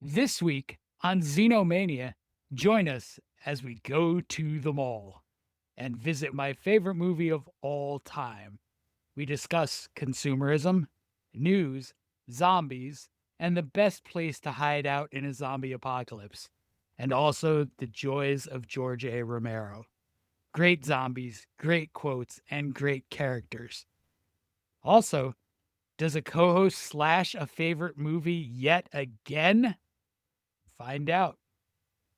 This week on Xenomania, join us as we go to the mall and visit my favorite movie of all time. We discuss consumerism, news, zombies, and the best place to hide out in a zombie apocalypse, and also the joys of George A. Romero. Great zombies, great quotes, and great characters. Also, does a co host slash a favorite movie yet again? Find out.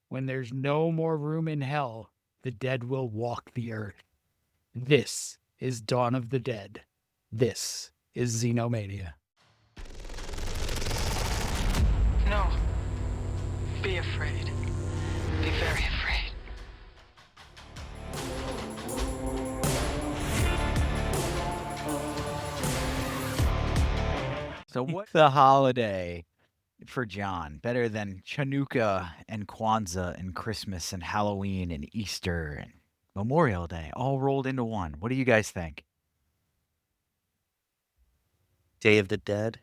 When there's no more room in hell, the dead will walk the earth. This is Dawn of the Dead. This is Xenomania. No. Be afraid. Be very afraid. So what's the holiday for John better than Chanukah and Kwanzaa and Christmas and Halloween and Easter and Memorial Day all rolled into one? What do you guys think? Day of the Dead.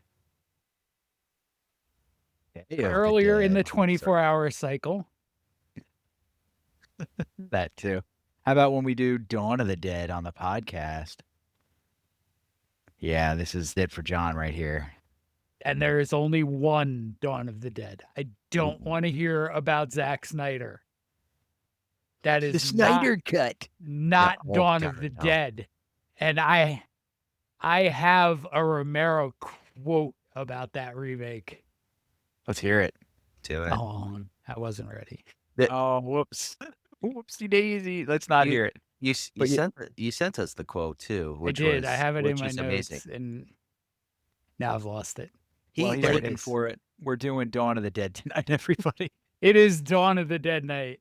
Day of the Earlier in the Dead. 24-hour cycle. That too. How about when we do Dawn of the Dead on the podcast? Yeah, this is it for John right here. And there is only one Dawn of the Dead. I don't want to hear about Zack Snyder. That is The Snyder Cut. not No, Dawn God, of the no. Dead. And I have a Romero quote about that remake. Let's hear it. Do it. Oh, I wasn't ready. Oh, whoops. Whoopsie daisy. Let's not You- hear it. You But you sent us the quote too, which I did. was I have it in which my was notes, amazing. and now I've lost it. Well, he's there it looking is. for it. We're doing Dawn of the Dead tonight, everybody. It is Dawn of the Dead Night.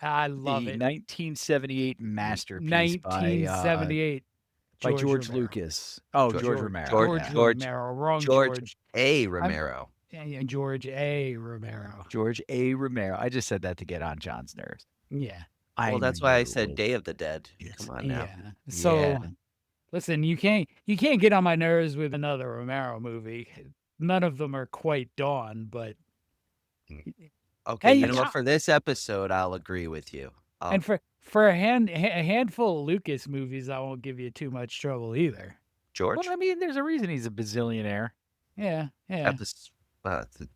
I love The it. 1978 masterpiece 1978. by George Romero. Lucas. Oh, George- George Romero. George yeah. Romero. Wrong George George. A. Romero. Yeah, George A. Romero. George A. Romero. I just said that to get on John's nerves. Yeah. Well, that's knew why I it said was- Day of the Dead. Yes. Come on now. Yeah. So Yeah. listen, you can't get on my nerves with another Romero movie. None of them are quite Dawn, but Okay, Hey, you know yeah. what? For this episode, I'll agree with you. and for a handful of Lucas movies, I won't give you too much trouble either. George, Well, I mean, there's a reason he's a bazillionaire. Yeah. Yeah.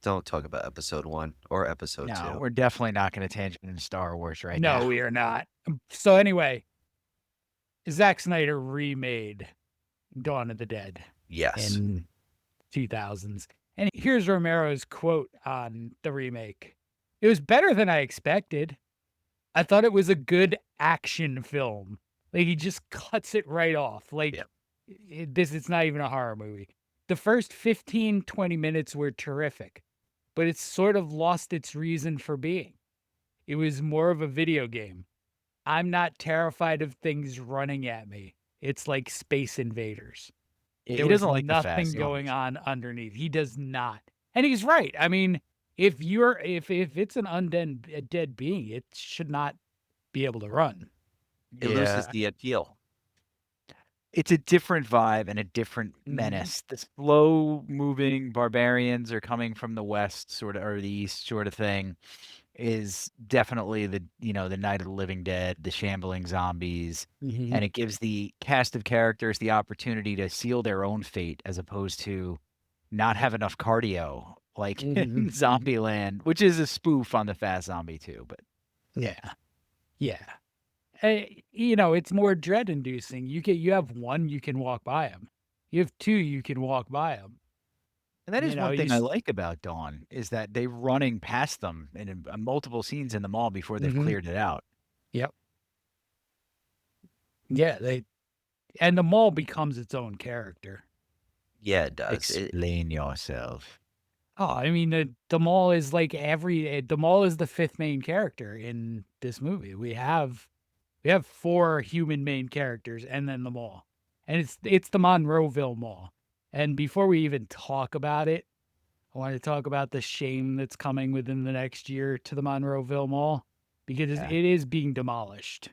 don't talk about episode 1 or episode No, 2. we're definitely not going to tangent in Star Wars right No, now. we are not. So anyway, Zack Snyder remade Dawn of the Dead Yes. in 2000s. And here's Romero's quote on the remake. It was better than I expected. I thought it was a good action film. Like, he just cuts it right off. Like, Yep. it's not even a horror movie. The first 15, 20 minutes were terrific, but it's sort of lost its reason for being. It was more of a video game. I'm not terrified of things running at me. It's like Space Invaders. He There was doesn't like the nothing fast going zombies. on underneath. He does not. And he's right. I mean, if it's an undead dead being, it should not be able to run. It loses the appeal. It's a different vibe and a different Mhm. menace. The slow-moving barbarians are coming from the west, sort of, or the east, sort of thing, is definitely the Night of the Living Dead, the shambling zombies, and it gives the cast of characters the opportunity to seal their own fate, as opposed to not have enough cardio, like in Mhm. Zombieland, which is a spoof on the Fast Zombie too. But Yeah. Yeah. It's more dread inducing. You have one, you can walk by him. You have two, you can walk by him. And that is You know, one thing you I s- like about Dawn, is that they're running past them in multiple scenes in the mall before they've Mhm. cleared it out. Yeah, and the mall becomes its own character. Yeah, it does. Explain yourself. Oh, I mean, the mall is like the mall is the fifth main character in this movie. We have four human main characters and then the mall. And it's the Monroeville Mall. And before we even talk about it, I want to talk about the shame that's coming within the next year to the Monroeville Mall, because Yeah. it is being demolished.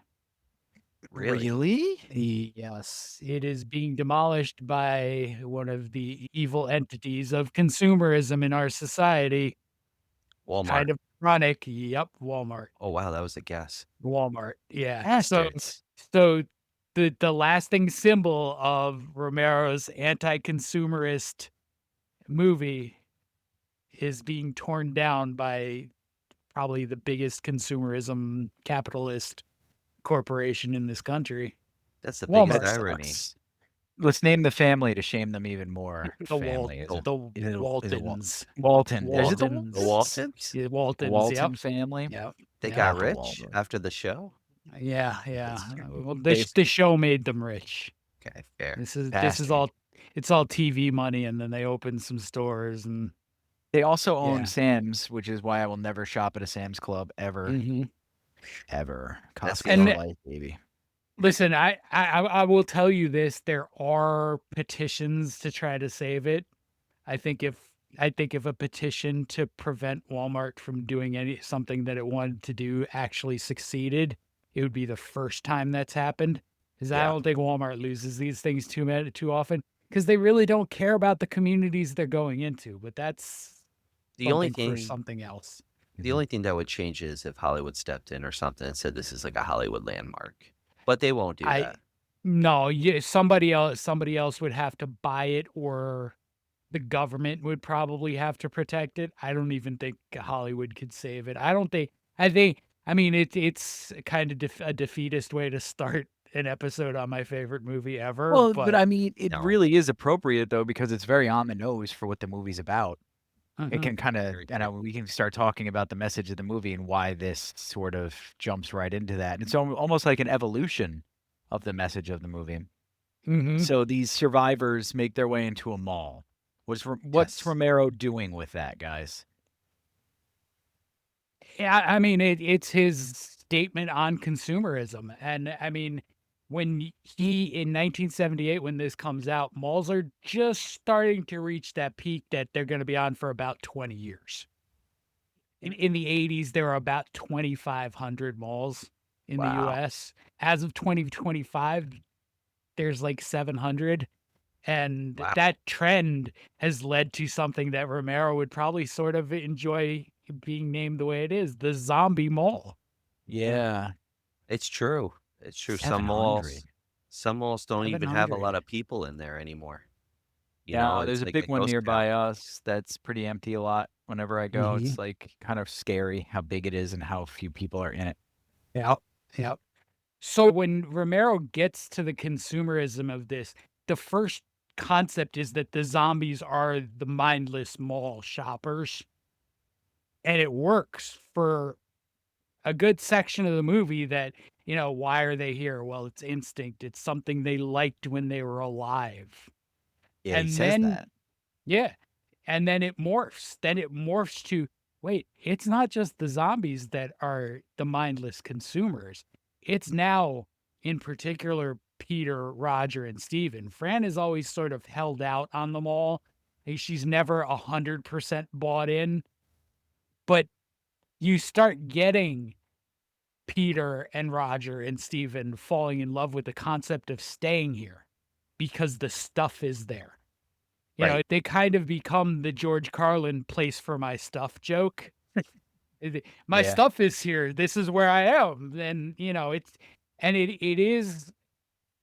Really? Yes, it is being demolished by one of the evil entities of consumerism in our society. Walmart. Kind of ironic. Yep, Walmart. Oh wow, that was a guess. Walmart. Yeah. Bastards. So the lasting symbol of Romero's anti-consumerist movie is being torn down by probably the biggest consumerism capitalist corporation in this country. That's the Walmart biggest That irony. sucks. Let's name the family to shame them even more. The Family, is it? the Is it Waltons. Walton? Is it the Waltons. The Waltons? Yeah, The Waltons. Walton Yep. family? Yep. They Yep. got Apple rich Waldo. after the show? Yeah. That's Well, the basically show made them rich. Okay, fair. This is bastard. all it's all TV money, and then they opened some stores and They also own Yeah. Sam's, which is why I will never shop at a Sam's Club ever, ever. That's Costco And- for life, baby. Listen, I will tell you this: there are petitions to try to save it. I think if a petition to prevent Walmart from doing something that it wanted to do actually succeeded, it would be the first time that's happened. Because I Yeah. don't think Walmart loses these things too often because they really don't care about the communities they're going into. But that's The only something for thing something else. the only thing that would change is if Hollywood stepped in or something and said this is like a Hollywood landmark. But they won't do that. No, yeah, somebody else would have to buy it, or the government would probably have to protect it. I don't even think Hollywood could save it. I mean, it's kind of a defeatist way to start an episode on my favorite movie ever. Well, but but I mean, it No. really is appropriate though because it's very on the nose for what the movie's about. It Mhm. can kind of, Very and we can start talking about the message of the movie and why this sort of jumps right into that. And it's almost like an evolution of the message of the movie. Mhm. So these survivors make their way into a mall. What's Yes. Romero doing with that, guys? Yeah, I mean, it's his statement on consumerism. And I mean, when in 1978, when this comes out, malls are just starting to reach that peak that they're going to be on for about 20 years. In the 80s, there were about 2,500 malls in the Wow. US. As of 2025, there's like 700. And Wow. that trend has led to something that Romero would probably sort of enjoy being named the way it is, the zombie mall. Yeah. It's true. It's true. 700. Some malls don't even have a lot 700. of people in there anymore. You Yeah, know, it's there's a like big one ghost nearby town. us that's pretty empty a lot whenever I go. It's like kind of scary how big it is and how few people are in it. Yep. So when Romero gets to the consumerism of this, the first concept is that the zombies are the mindless mall shoppers. And it works for a good section of the movie that, why are they here? Well, it's instinct. It's something they liked when they were alive. Yeah, he And says then that. Yeah. And then it morphs. Then it morphs to, wait, it's not just the zombies that are the mindless consumers. It's now, in particular, Peter, Roger, and Steven. Fran is always sort of held out on them all. She's never 100% bought in. But you start getting Peter and Roger and Steven falling in love with the concept of staying here because the stuff is there. Right. They kind of become the George Carlin place for my stuff joke. My Yeah. stuff is here. This is where I am. And, it is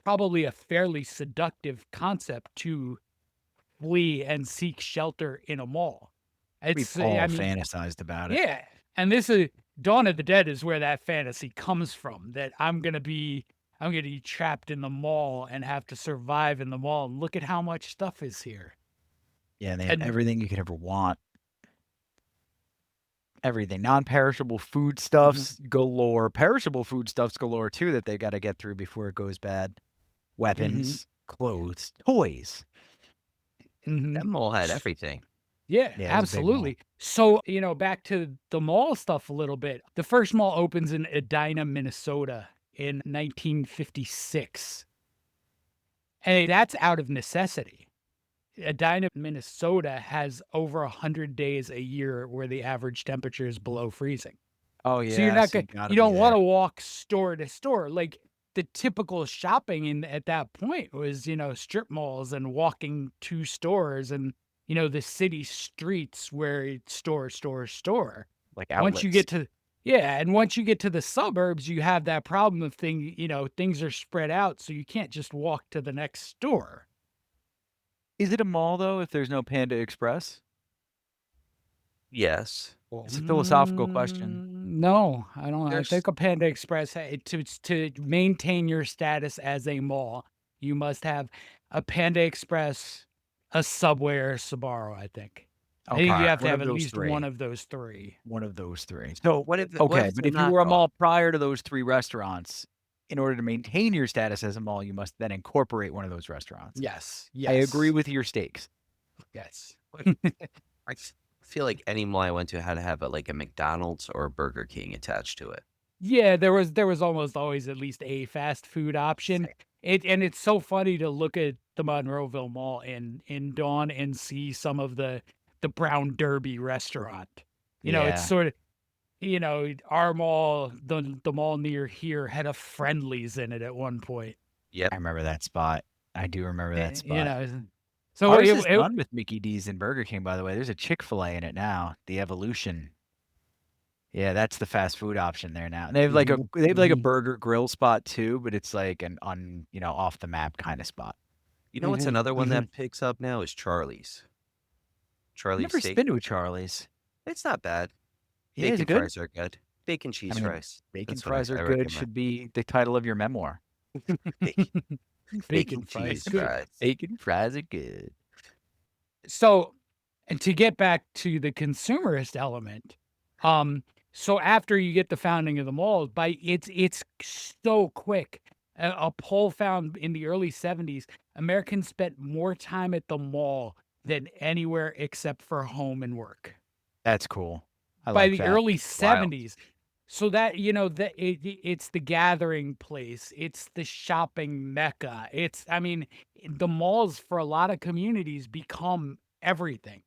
probably a fairly seductive concept to flee and seek shelter in a mall. We've all fantasized about it. Yeah. And this is Dawn of the Dead is where that fantasy comes from, that I'm going to be trapped in the mall and have to survive in the mall. And look at how much stuff is here. Yeah, they have And- everything you could ever want. Everything. Non-perishable foodstuffs galore. Perishable foodstuffs galore too that they got to get through before it goes bad. Weapons, clothes, toys. Mhm. That mall had everything. Yeah, Yeah, it was a big mall. absolutely. So, back to the mall stuff a little bit. The first mall opens in Edina, Minnesota in 1956. And that's out of necessity. Edina, Minnesota has over 100 days a year where the average temperature is below freezing. Oh yeah. So you're not you going gotta you be don't want there. to walk store to store. Like the typical shopping at that point was, strip malls and walking to stores and, the city streets where it's store, store, store. Like Once you outlets. get to yeah, and once you get to the suburbs, you have that problem of things are spread out, so you can't just walk to the next store. Is it a mall though if there's no Panda Express? Yes. It's a philosophical question. No, I don't. I There's think a Panda Express to maintain your status as a mall, you must have a Panda Express, a Subway, or a Sbarro. I think you Okay, have to one have of at those least one 3. of those three. One of those 3. So, what okay, if but they're if you not were a off? mall prior to those 3 restaurants, in order to maintain your status as a mall, you must then incorporate one of those restaurants. Yes, I agree yes, with your stakes. yes. I feel like any mall I went to had to have like a McDonald's or a Burger King attached to it. Yeah, there was almost always at least a fast food option. It's so funny to look at the Monroeville Mall in Dawn and see some of the Brown Derby restaurant. It's Yeah, sort of our mall, the mall near here had a Friendlies in it at one point. Yep. I remember that spot. I do remember that Eh, You spot. know, so Ours is done with Mickey D's and Burger King, by the way. There's a Chick-fil-A in it now, the Evolution. Yeah, that's the fast food option there now. And they have like a Mhm, burger grill spot too, but it's like an off the map kind of spot. You know what's mhm, another one mhm. that picks up now is Charlie's. I've Charlie's never Steak. been to a Charlie's. It's not bad. Yeah, is Bacon it good? fries are good. Bacon I cheese mean, fries. bacon That's what I, fries are I good recommend. should be the title of your memoir. Bacon, Bacon bacon fries, cheese good. fries. Bacon fries are good. So, and to get back to the consumerist element, um, so after you get the founding of the malls, it's so quick. A poll found in the early 70s, Americans spent more time at the mall than anywhere except for home and work. That's cool. I By like the that. early Wild. 70s. So that, that it's the gathering place, it's the shopping mecca. The malls for a lot of communities become everything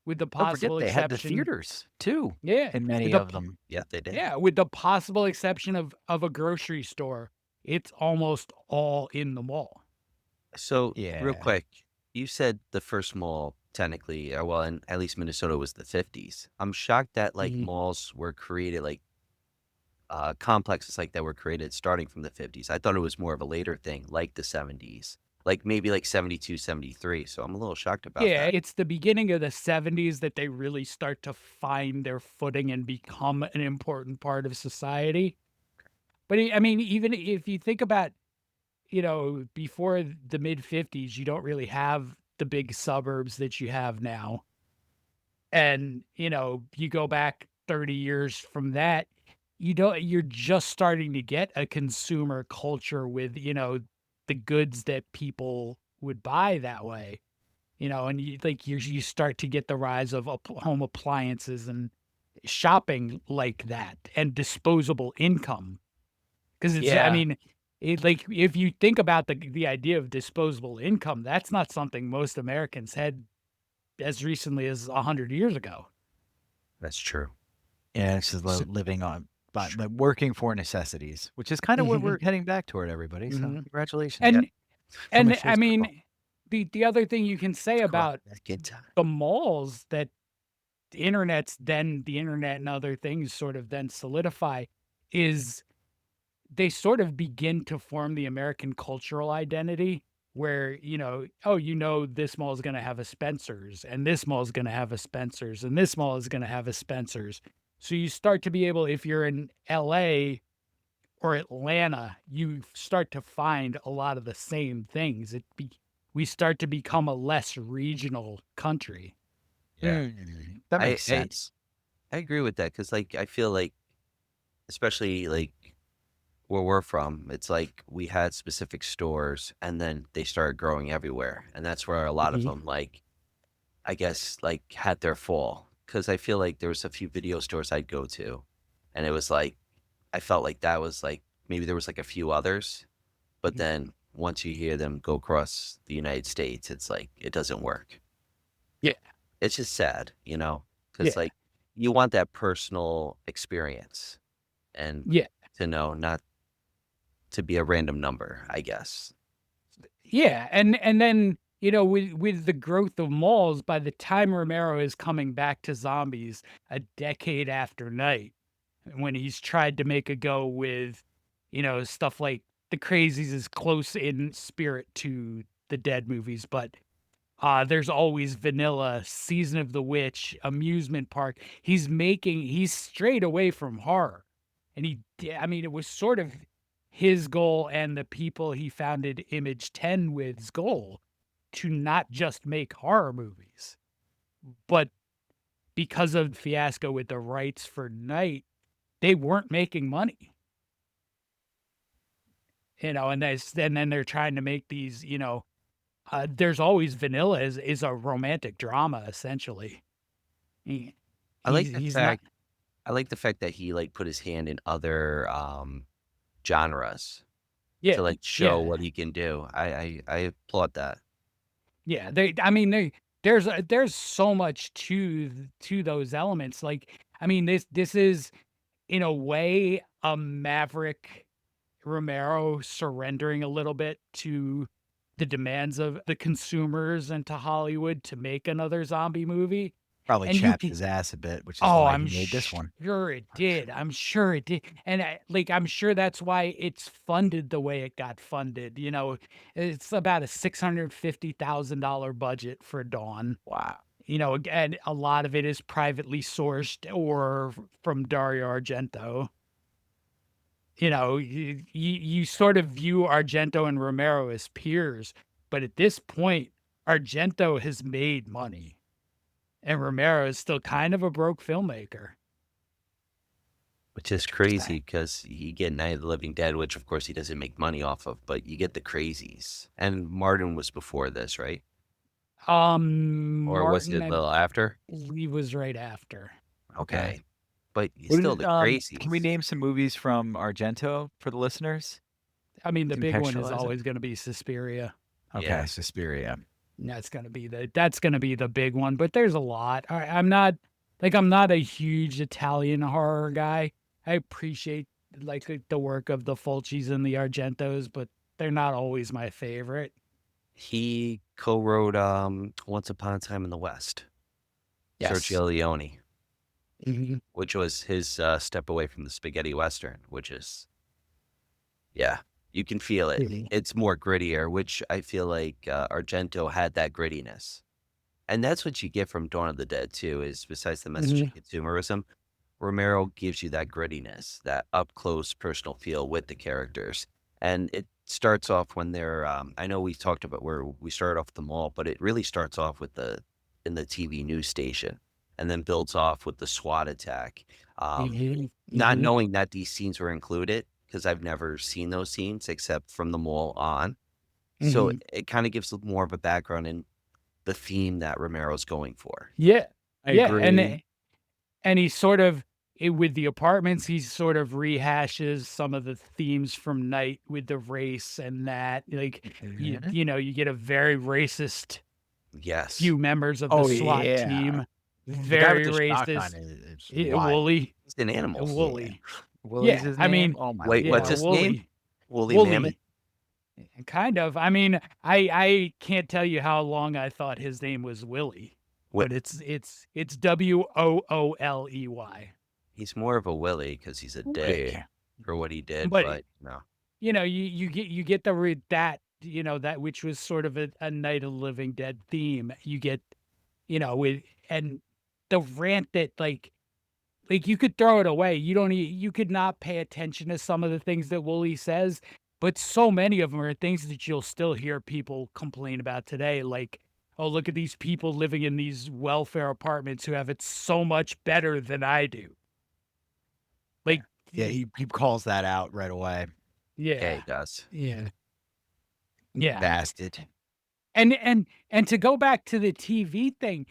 with the Don't forget possible they had the exception. theaters too Yeah, in with many the of p- them. Yeah, they did. yeah, with the possible exception of a grocery store, it's almost all in the mall. So real Yeah. quick, you said the first mall technically, well, in at least Minnesota was the 50s. I'm shocked that like Mhm. malls were created like complexes like that were created starting from the 50s. I thought it was more of a later thing, like the 70s, like maybe like 72, 73. So I'm a little shocked about Yeah, that. it's the beginning of the 70s that they really start to find their footing and become an important part of society. But even if you think about, before the mid 50s, you don't really have the big suburbs that you have now. And, you go back 30 years from that, you're just starting to get a consumer culture with, the goods that people would buy that way. And you start to get the rise of home appliances and shopping like that and disposable income. Because Yeah. if you think about the idea of disposable income, that's not something most Americans had as recently as 100 years ago. That's true. Yeah, it's just So, living on but working for necessities, which is kind of what we're mhm, heading back toward, everybody. So mhm. congratulations. Yeah. And Coming and full circle. the other thing you can say Let's go about back in time. the malls that the internet and other things sort of then solidify is they sort of begin to form the American cultural identity where, oh, this mall is going to have a Spencer's and this mall is going to have a Spencer's and this mall is going to have a Spencer's. So you start to be able, if you're in LA or Atlanta, you start to find a lot of the same things. We start to become a less regional country. Yeah. That I, makes I sense. I agree with that because like I feel like especially like where we're from, it's like we had specific stores and then they started growing everywhere. And that's where a lot of Mhm. them like I guess like had their fall. Cause I feel like there was a few video stores I'd go to and it was like I felt like that was like maybe there was like a few others, but Mhm. then once you hear them go across the United States, it's like it doesn't work. Yeah. It's just sad, you know, because Yeah. like you want that personal experience and Yeah. to know not to be a random number, I guess. Yeah, and then, with the growth of malls, by the time Romero is coming back to zombies a decade after Night, when he's tried to make a go with, stuff like The Crazies is close in spirit to the Dead movies, but there's always Vanilla, Season of the Witch, Amusement Park. He's strayed away from horror. And I mean, it was sort of his goal and the people he founded Image 10 with's goal to not just make horror movies, but because of the fiasco with the rights for Night, they weren't making money. And then they're trying to make these, there's always Vanilla is a romantic drama essentially. He, I like the he's not. fact I like the fact that he like put his hand in other genres Yeah, to like show yeah, what he can do. I applaud that. yeah. I mean, there's so much to those elements. Like, I mean, this is in a way a Maverick Romero surrendering a little bit to the demands of the consumers and to Hollywood to make another zombie movie. Probably And you chapped can his ass a bit, which is Oh, why I'm he made this one. sure it did. I'm sure it did. And I'm sure that's why it's funded the way it got funded. It's about a $650,000 budget for Dawn. Wow. Again, a lot of it is privately sourced or from Dario Argento. You sort of view Argento and Romero as peers, but at this point, Argento has made money. And Romero is still kind of a broke filmmaker. Which is crazy because you get Night of the Living Dead, which of course he doesn't make money off of, but you get the Crazies. And Martin was before this, right? Or was it Martin, a I little after? believe, was right after. Okay. But What still is, the can we Crazies. name some movies from Argento for the listeners? I mean, the big one is Contextualize it. always going to be Suspiria. Okay, Yeah. Suspiria. That's going to be the big one, but there's a lot. I'm not a huge Italian horror guy. I appreciate the work of the Fulcis and the Argentos, but they're not always my favorite. He co-wrote Once Upon a Time in the West. Yes. Sergio Leone, Mm-hmm. which was his step away from the spaghetti western, which is, yeah, you can feel it. Mhm. It's more grittier, which I feel like Argento had that grittiness. And that's what you get from Dawn of the Dead too, is besides the message of consumerism, Romero gives you that grittiness, that up close personal feel with the characters. And it starts off when they're I know we talked about where we started off at the mall, but it really starts off with in the TV news station and then builds off with the SWAT attack. Not knowing that these scenes were included, because I've never seen those scenes except from the mall on. So it kind of gives more of a background in the theme that Romero's going for. Yeah, I yeah, agree. and he sort of with the apartments, he sort of rehashes some of the themes from Night with the race and that. Like you get a very racist Yes. few members of the Oh, SWAT yeah. team. The guy Very with the shotgun racist. is wild. Woolly. He's an animal. Woolly. Willie's Yeah, his I name? mean, Oh my Wait, yeah, what's his Lord. name? Woolly. Woolly Mammoth? Kind of. I mean, I can't tell you how long I thought his name was Willie, Wi- but it's Wooley. He's more of a Willy because he's a dick Hey, for what he did, But- but no. You get that which was sort of a Night of the Living Dead theme. You get with and the rant that like you could throw it away. You could not pay attention to some of the things that Wooly says, but so many of them are things that you'll still hear people complain about today. Like, oh, look at these people living in these welfare apartments who have it so much better than I do. Like, yeah, he calls that out right away. Yeah, yeah, he does. yeah. Bastard. And to go back to the TV thing,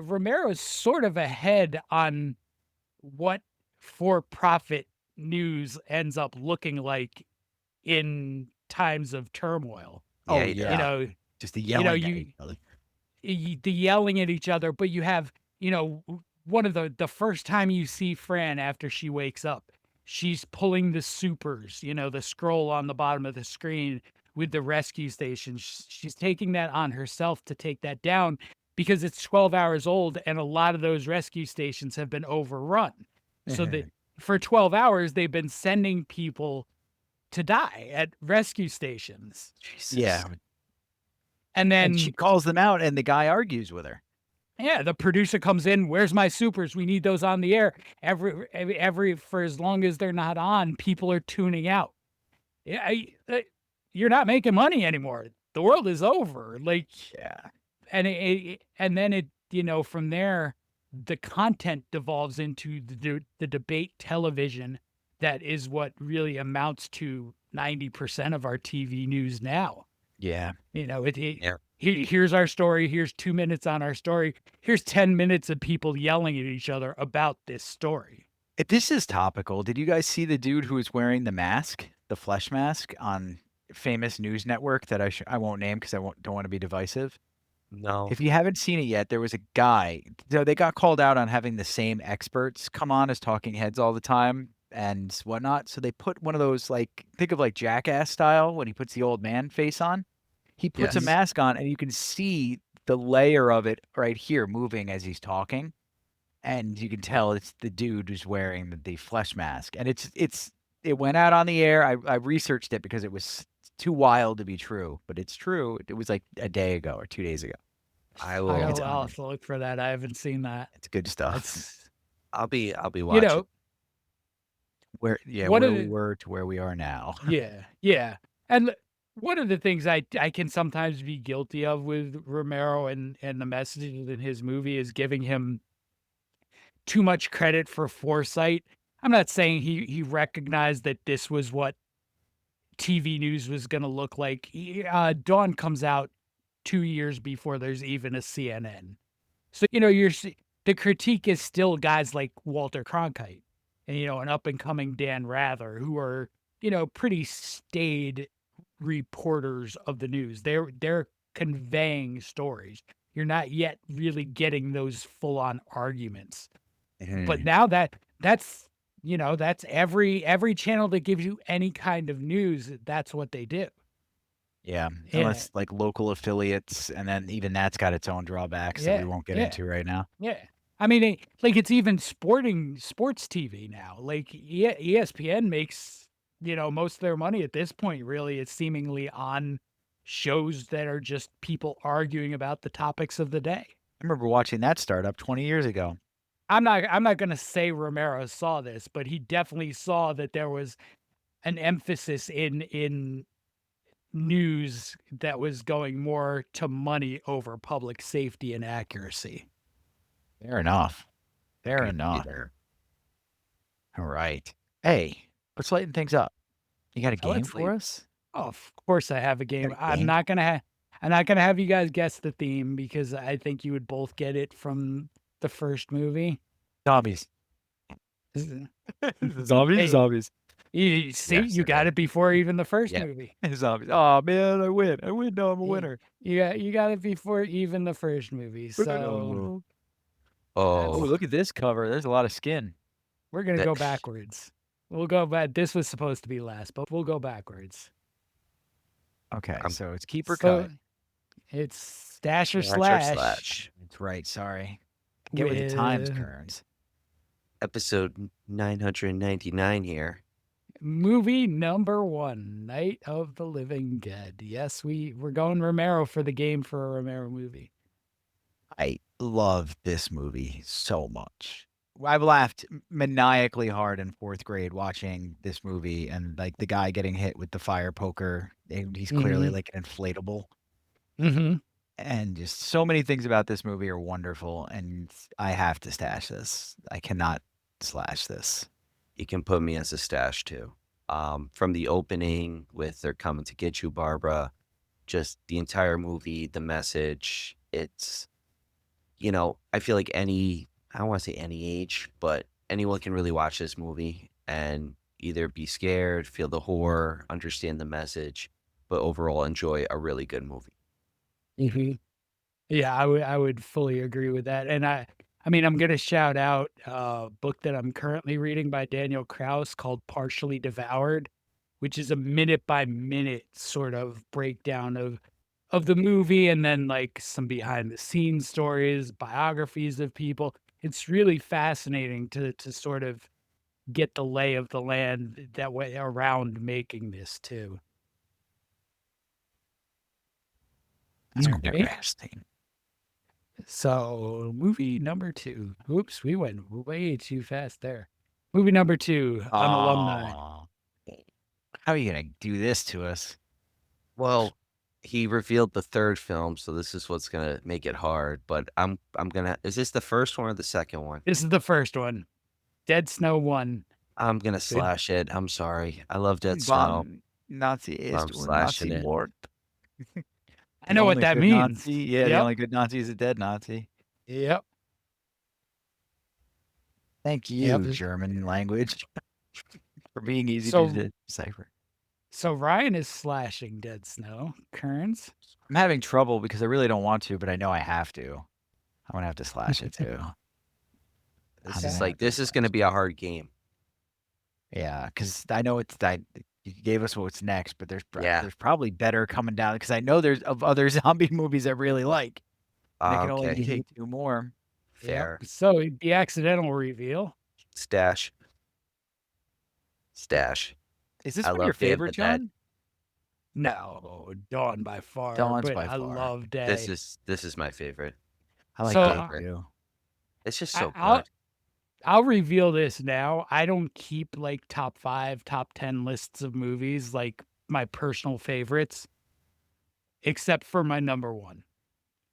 Romero's sort of ahead on what for-profit news ends up looking like in times of turmoil. Oh, Yeah, he yeah. does. Just the yelling at you- each other. The yelling at each other, but you have, one of the first time you see Fran after she wakes up, she's pulling the supers, the scroll on the bottom of the screen with the rescue station. She's taking that on herself to take that down because it's 12 hours old and a lot of those rescue stations have been overrun. So that for 12 hours, they've been sending people to die at rescue stations. Jesus. Yeah. And then, And she calls them out, and the guy argues with her. yeah, the producer comes in. Where's my supers? We need those on the air. Every for as long as they're not on, people are tuning out. Yeah, you're not making money anymore. The world is over. Like, Yeah. and then it, from there, the content devolves into the debate television that is what really amounts to 90% of our TV news now. Yeah. Yeah. Here's our story. Here's 2 minutes on our story. Here's 10 minutes of people yelling at each other about this story. If this is topical, did you guys see the dude who was wearing the mask, the flesh mask, on famous news network that I won't name because don't want to be divisive? No. If you haven't seen it yet, there was a guy. So they got called out on having the same experts come on as talking heads all the time and whatnot. So they put one of those, like, think of like Jackass style when he puts the old man face on. He puts a Yes. mask on, and you can see the layer of it right here moving as he's talking. And you can tell it's the dude who's wearing the flesh mask. And it went out on the air. I researched it because it was too wild to be true, but it's true. It was like a day ago or 2 days ago. I I'll will. have to look for that. I haven't seen that. It's good stuff. That's, I'll be watching. Where What are we the- were to where we are now. yeah. And one of the things I can sometimes be guilty of with Romero and the messages in his movie is giving him too much credit for foresight. I'm not saying he recognized that this was what TV news was going to look like. Dawn comes out 2 years before there's even a CNN. So, the critique is still guys like Walter Cronkite and, an up and coming Dan Rather, who are, pretty staid reporters of the news. They're conveying stories. You're not yet really getting those full on arguments. But now that's every channel that gives you any kind of news, that's what they do. Yeah, Yeah. unless like local affiliates, and then even that's got its own drawbacks that we won't get into right now. Yeah. I mean, it's even sports TV now. Like ESPN makes, most of their money at this point, really, is seemingly on shows that are just people arguing about the topics of the day. I remember watching that startup 20 years ago. I'm not going to say Romero saw this, but he definitely saw that there was an emphasis in news that was going more to money over public safety and accuracy. Fair enough. Fair Good enough. either. All right. Hey, let's lighten things up. You got a Oh, game let's for us? Oh, of course I have a game. Got a I'm game? not gonna have you guys guess the theme because I think you would both get it from the first movie. Zombies. Hey. Zombies. You see, Yes, you got it before even the first Yeah. movie. Zombies. Oh man, I win. No, I'm a Yeah. winner. You got it before even the first movie. So Oh, Oh, look at this cover. There's a lot of skin. we're gonna That- go backwards. We'll go back. This was supposed to be last, but we'll go backwards. Okay, I'm- so it's keep or So cut. it's stash or Slash or slash. slash. That's right. Sorry. Get with the times, with Kearns. Episode 999 here. movie number 1, Night of the Living Dead. Yes, we're going Romero for the game for a Romero movie. I love this movie so much. I've laughed maniacally hard in 4th grade watching this movie, and like the guy getting hit with the fire poker. And he's clearly Mhm. like an inflatable. Mm-hmm. And just so many things about this movie are wonderful, and I have to stash this. I cannot slash this. You can put me as a stash too. From the opening with "They're coming to get you, Barbara," just the entire movie, the message. It's, I feel like I don't want to say any age, but anyone can really watch this movie and either be scared, feel the horror, understand the message, but overall enjoy a really good movie. Mm-hmm. Yeah, I would fully agree with that. And I mean, I'm gonna shout out a book that I'm currently reading by Daniel Kraus called Partially Devoured. which is a minute by minute sort of breakdown of the movie, and then like some behind the scenes stories, biographies of people. It's really fascinating to sort of get the lay of the land that way around making this too. That's All right. interesting. So movie number 2. Oops, we went way too fast there. Movie number 2, an alumni. Aw. How are you gonna do this to us? Well, he revealed the third film, so this is what's gonna make it hard. But I'm gonna. Is this the first one or the second one? This is the first one. Dead Snow 1. I'm gonna slash it. I'm sorry. I love Dead Snow. Bomb Nazi ist I'm und slashing Nazi it. Wort. I know what that means. Nazi, yeah, the Yep. only good Nazi is a dead Nazi. Yep. Thank you, Yep. German language, for being easy So- to decipher. So Ryan is slashing Dead Snow. Kearns. I'm having trouble because I really don't want to, but I know I have to. I'm gonna have to slash it too. This Okay. is like this is gonna be a hard game. Yeah, because I know you gave us what's next, but there's Yeah. there's probably better coming down because I know there's of other zombie movies I really like. And I can only Okay, take 2 more. fair. Yep. So the accidental reveal. Stash. Is this I one of your love Day of favorite, the Dead. John? No, Dawn by far. Dawn's but by I far. love Day. This is my favorite. I like So, that too. It's just so I'll- good. I'll reveal this now. I don't keep like top 5, top 10 lists of movies, like my personal favorites, except for my number 1,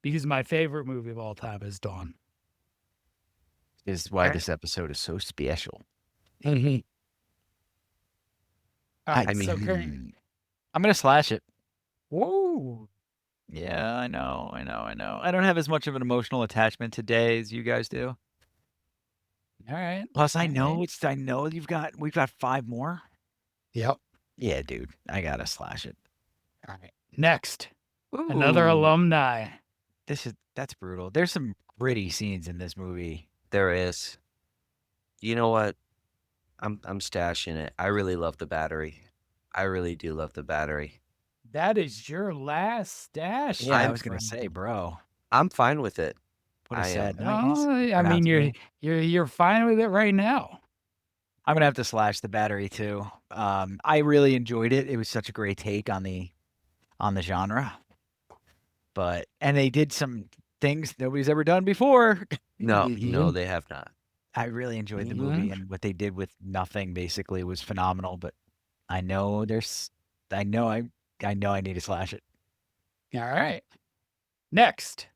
because my favorite movie of all time is Dawn. Is why Okay. this episode is so special. Mm-hmm. I mean- I'm gonna slash it. whoa. Yeah, I know. I don't have as much of an emotional attachment today as you guys do. All right. Plus, I All know right. I know we've got 5 more. Yep. Yeah, dude, I gotta slash it. All right. Next, another Ooh, alumni. that's brutal. There's some gritty scenes in this movie. There is. You know what? I'm stashing it. I really love the battery. I really do love the battery. That is your last stash. Yeah, I I'm was gonna say, bro. I'm fine with it. What a I am. sad night. Oh, I Turn out mean, to you're fine with it right now. I'm gonna have to slash the battery too. I really enjoyed it. It was such a great take on the genre. And they did some things nobody's ever done before. No, Mhm. they have not. I really enjoyed the Mhm. movie, and what they did with nothing basically was phenomenal. But I know I know I need to slash it. All right. Next.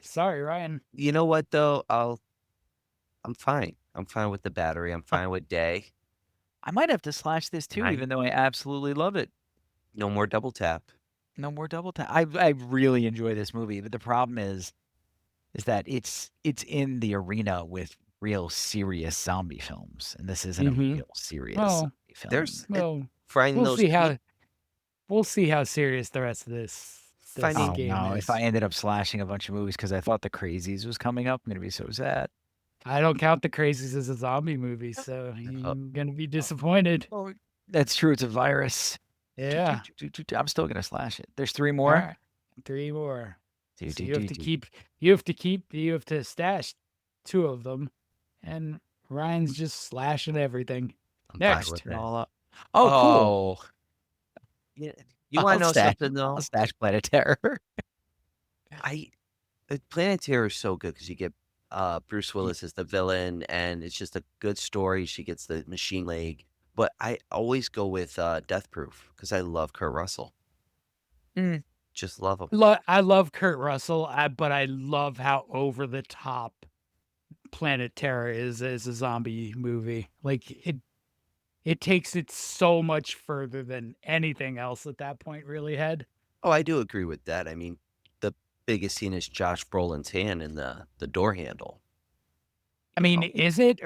Sorry, Ryan. You know what though? I'm fine. I'm fine with the battery. I'm fine with Day. I might have to slash this too, Right. even though I absolutely love it. No more double tap. No more double tap. I really enjoy this movie, but the problem is that it's in the arena with real serious zombie films, and this isn't Mhm. a real serious Well, zombie film. There's Well, find we'll those see pe- how serious the rest of this Finding- Oh game no! is. If I ended up slashing a bunch of movies because I thought The Crazies was coming up, I'm gonna be so sad. I don't count The Crazies as a zombie movie, so I'm gonna be disappointed. Oh, that's true. It's a virus. Yeah. I'm still gonna slash it. There's 3 All more. right. 3 more. So you have to stash 2 of them, and Ryan's just slashing everything. I'm fine Next. with It it. all up. Oh, cool. Yeah. You want to know something though? I'll stash Planet Terror. Planet Terror is so good because you get Bruce Willis as the villain, and it's just a good story. She gets the machine leg, but I always go with Death Proof because I love Kurt Russell. Mm. Just love him. I love Kurt Russell, but I love how over the top Planet Terror is as a zombie movie. Like it takes it so much further than anything else at that point really had. Oh, I do agree with that. I mean, the biggest scene is Josh Brolin's hand in the door handle. I mean, Oh. is it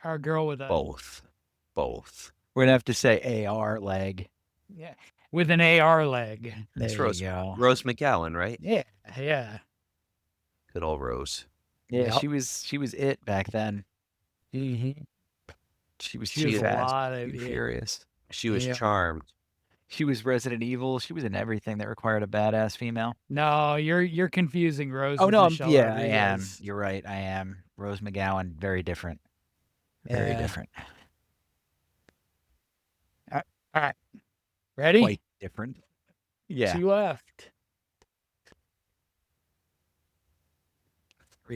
our girl with a Both. We're gonna have to say AR leg. yeah with an AR leg? There That's you Rose. go. Rose McGowan, right? Yeah. Good old Rose. Yeah, Yep. she was it back then. Mm-hmm. She was She too was a fast, lot of too yeah. furious. She was Yeah. charmed. She was Resident Evil. She was in everything that required a badass female. No, you're confusing Rose Oh with no, Michelle yeah, I am. Rodriguez. You're right. I am. Rose McGowan, very different. Very Yeah. different. All right. Ready? Quite different. Yeah. 2 left.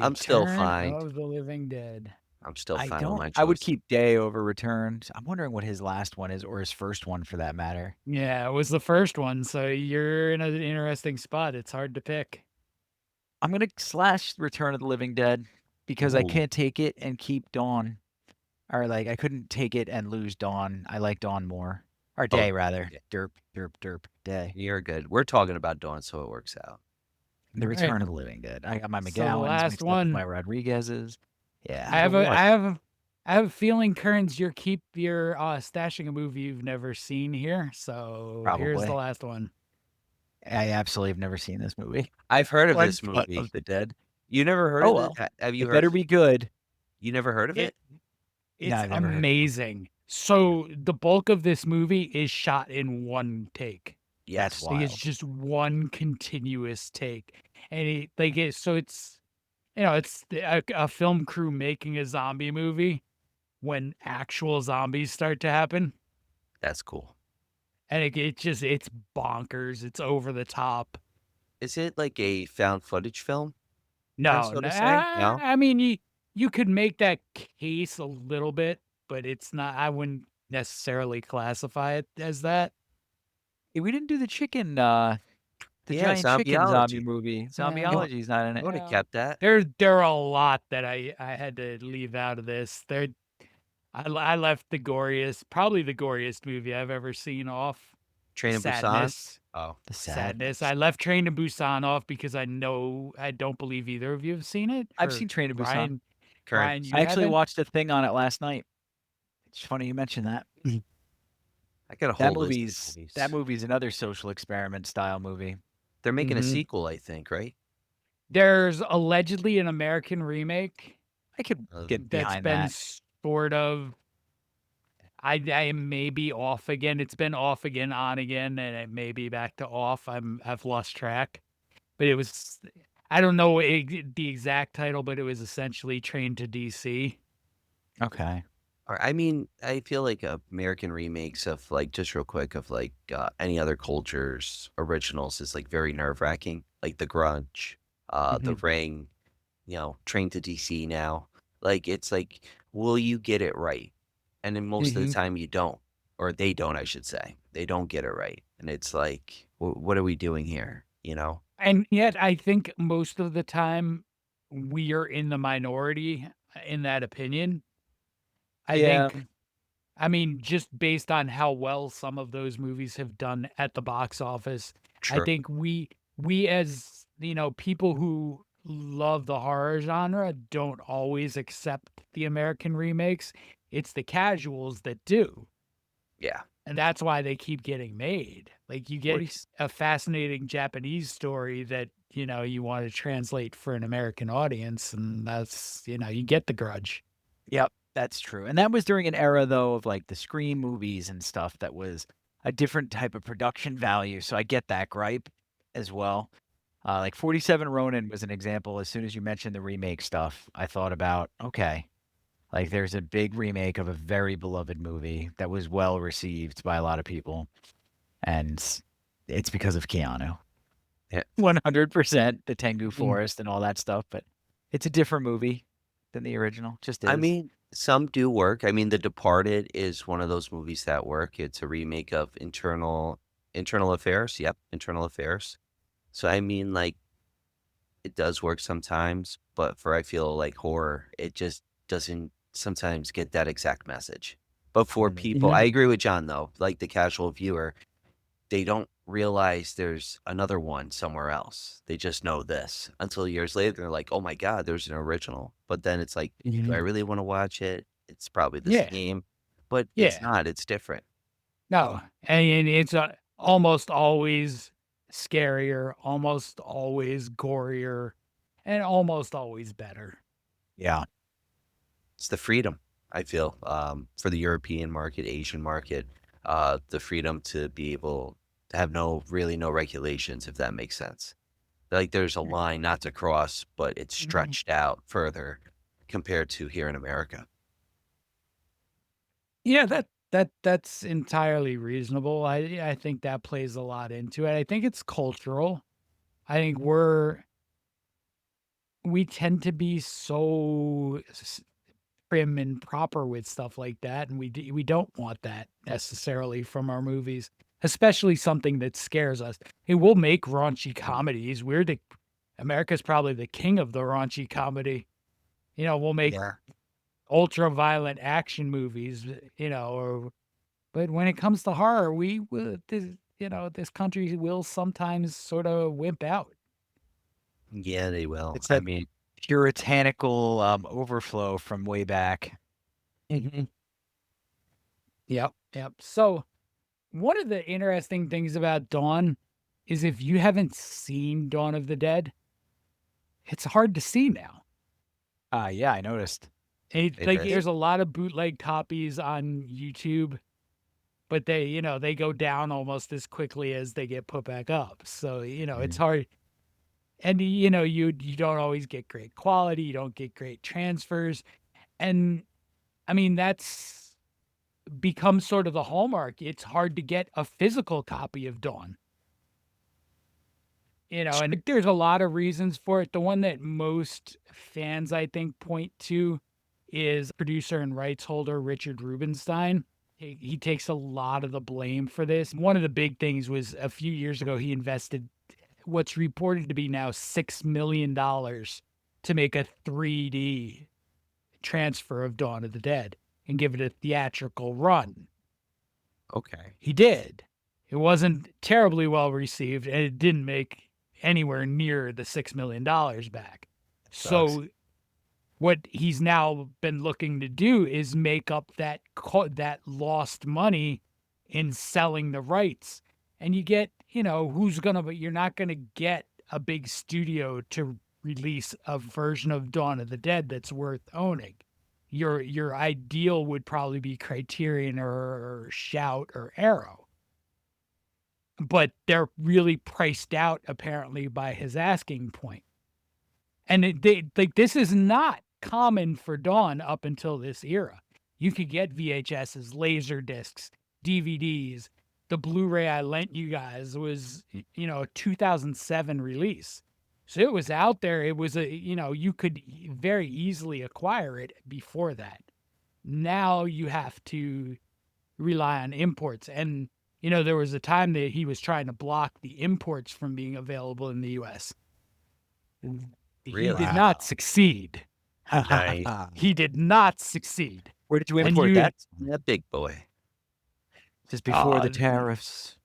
I'm still Return fine. of the Living Dead. I'm still I fine with my don't. choice. I would keep Day over Returned. I'm wondering what his last one is, or his first one for that matter. Yeah, it was the first one, so you're in an interesting spot. It's hard to pick. I'm gonna slash Return of the Living Dead because I Ooh. can't take it and keep Dawn, or like I couldn't take it and lose Dawn. I like Dawn more, or Day rather. yeah. Derp, derp, derp. Day. You're good. We're talking about Dawn, so it works out. The Right. Return of the Living Dead. I got my So the McGowans last mixed up with one. my Rodriguez's. Yeah. I have a feeling, Kearns, you're stashing a movie you've never seen here. So here's the Probably. last one. I absolutely have never seen this movie. I've heard of One this Foot movie. of the Dead. You never heard Oh of well. it? Have you It heard? better be good. You never heard of it? It's I've never heard of it. amazing. So the bulk of this movie is shot in one take. That's Yes. Like it's wild. just one continuous take, and it's a film crew making a zombie movie when actual zombies start to happen, That's cool. and it's bonkers. It's over the top. Is it like a found footage film? No, so to no, say? No? I mean you could make that case a little bit, but it's not. I wouldn't necessarily classify it as that. Hey, we didn't do the chicken, the Yeah, giant chicken zombie Zombieology. movie. Yeah. Zombieology's not in I it. would have Yeah. kept that. There are a lot that I had to leave out of this. I left probably the goriest movie I've ever seen off. Train to Busan. Sadness. Oh, The Sadness. I left Train to Busan off because I don't believe either of you have seen it. I've Or seen Train to Busan. Ryan, Current. Ryan, you I actually haven't? watched a thing on it last night. It's funny you mentioned that. I got a That whole list of movie's movies. that movie's another social experiment style movie. They're making a Mhm. sequel, I think, right? There's allegedly an American remake I could get that's behind been that. sort of. I may be off again. It's been off again, on again, and it may be back to off. I've lost track, but it was. I don't know the exact title, but it was essentially Train to DC. Okay. I mean, I feel like American remakes of like just real quick of like any other cultures originals is like very nerve wracking. Like The Grudge, The Ring, Train to DC now. Like it's like, will you get it right? And then most of the time you don't, or they don't, I should say. They don't get it right, and it's like, what are we doing here? And yet, I think most of the time we are in the minority in that opinion. Yeah. I mean, just based on how well some of those movies have done at the box office, I True. think we as, people who love the horror genre don't always accept the American remakes. It's the casuals that do. Yeah. And that's why they keep getting made. Like you get a fascinating Japanese story that, you want to translate for an American audience, and that's, you get The Grudge. Yep, that's true. And that was during an era though of like the Scream movies and stuff that was a different type of production value. So I get that gripe as well. Like 47 Ronin was an example. As soon as you mentioned the remake stuff, I thought about, okay, like there's a big remake of a very beloved movie that was well received by a lot of people. And it's because of Keanu. Yeah. 100% the Tengu Forest and all that stuff. But it's a different movie than the original. Just is. I mean, some do work. I mean, The Departed is one of those movies that work. It's a remake of Internal Affairs. Yep, Internal Affairs. So I mean, like, it does work sometimes, but I feel like horror, it just doesn't sometimes get that exact message. But for people, I agree with John though, like the casual viewer, they don't realize there's another one somewhere else. They just know this until years later. They're like, oh my God, there's an original. But then it's like, do I really want to watch it? It's probably the same, but it's not. It's different. No, and it's almost always scarier, almost always gorier, and almost always better. Yeah. It's the freedom. I feel, for the European market, Asian market, the freedom to be able to have no regulations, if that makes sense. Like there's a line not to cross, but it's Mhm. stretched out further compared to here in America. Yeah, that's entirely reasonable. I think that plays a lot into it. I think it's cultural. I think we tend to be so prim and proper with stuff like that, and we don't want that necessarily from our movies, especially something that scares us. Hey, we'll make raunchy comedies. America's probably the king of the raunchy comedy. We'll make Yeah. ultra violent action movies, or but when it comes to horror, we will this country will sometimes sort of wimp out. Yeah, they will. It's I that mean, puritanical overflow from way back. Mhm. Yep, yep. So, one of the interesting things about Dawn is if you haven't seen Dawn of the Dead, it's hard to see now. Yeah, I noticed. It, it like, is. there's a lot of bootleg copies on YouTube, but they go down almost as quickly as they get put back up. So, it's Mhm. hard. And you don't always get great quality, you don't get great transfers. And I mean, that's become sort of the hallmark. It's hard to get a physical copy of Dawn. And there's a lot of reasons for it. The one that most fans, I think, point to is producer and rights holder Richard Rubinstein. He takes a lot of the blame for this. One of the big things was a few years ago, he invested what's reported to be now $6 million to make a 3D transfer of Dawn of the Dead and give it a theatrical run. Okay. He did. It wasn't terribly well received, and it didn't make anywhere near the $6 million back. Sucks. So what he's now been looking to do is make up that lost money in selling the rights. And you get, but you're not gonna get a big studio to release a version of Dawn of the Dead that's worth owning. Your ideal would probably be Criterion or Shout or Arrow, but they're really priced out apparently by his asking point. And this is not common for Dawn up until this era. You could get VHSs, laser discs, DVDs. The Blu-ray I lent you guys was, a 2007 release. So it was out there. It was you could very easily acquire it before that. Now you have to rely on imports. And, there was a time that he was trying to block the imports from being available in the US. He Really? did Wow. not succeed. Nice. He did not succeed. Where did you And import that? That big boy. Just before the uh, tariffs.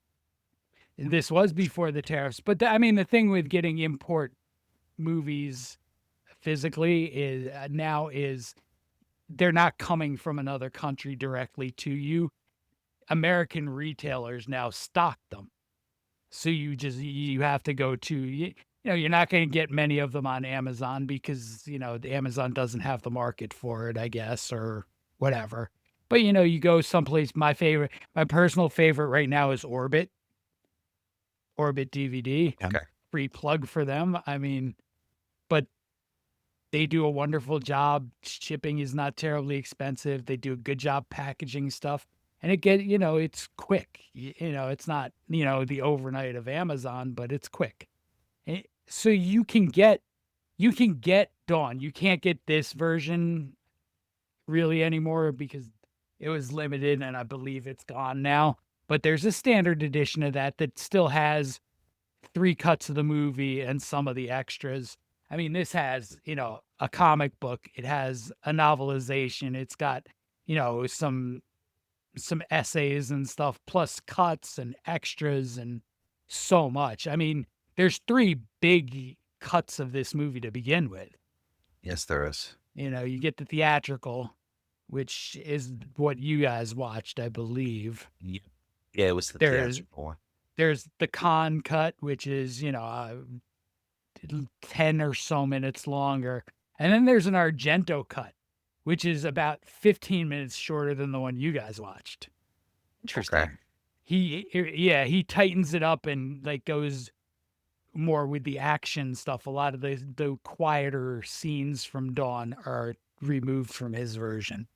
this was before the tariffs. But I mean, the thing with getting import movies physically is now is they're not coming from another country directly to you. American retailers now stock them. So you have to go to you're not going to get many of them on Amazon because the Amazon doesn't have the market for it, I guess, or whatever. But you go someplace. My personal favorite right now is Orbit DVD. Yeah. Okay. Free plug for them. I mean, but they do a wonderful job. Shipping is not terribly expensive. They do a good job packaging stuff. And it's quick. It's not, the overnight of Amazon, but it's quick. So you can get Dawn. You can't get this version really anymore because it was limited and I believe it's gone now. But there's a standard edition of that still has 3 cuts of the movie and some of the extras. I mean, this has, a comic book. It has a novelization. It's got, some essays and stuff, plus cuts and extras and so much. I mean, there's 3 big cuts of this movie to begin with. Yes, there is. You get the theatrical, which is what you guys watched, I believe. Yeah, it was the There's theatrical one. there's the con cut, which is, 10 or so minutes longer. And then there's an Argento cut, which is about 15 minutes shorter than the one you guys watched. Interesting. He tightens it up and like goes more with the action stuff. A lot of the quieter scenes from Dawn are removed from his version.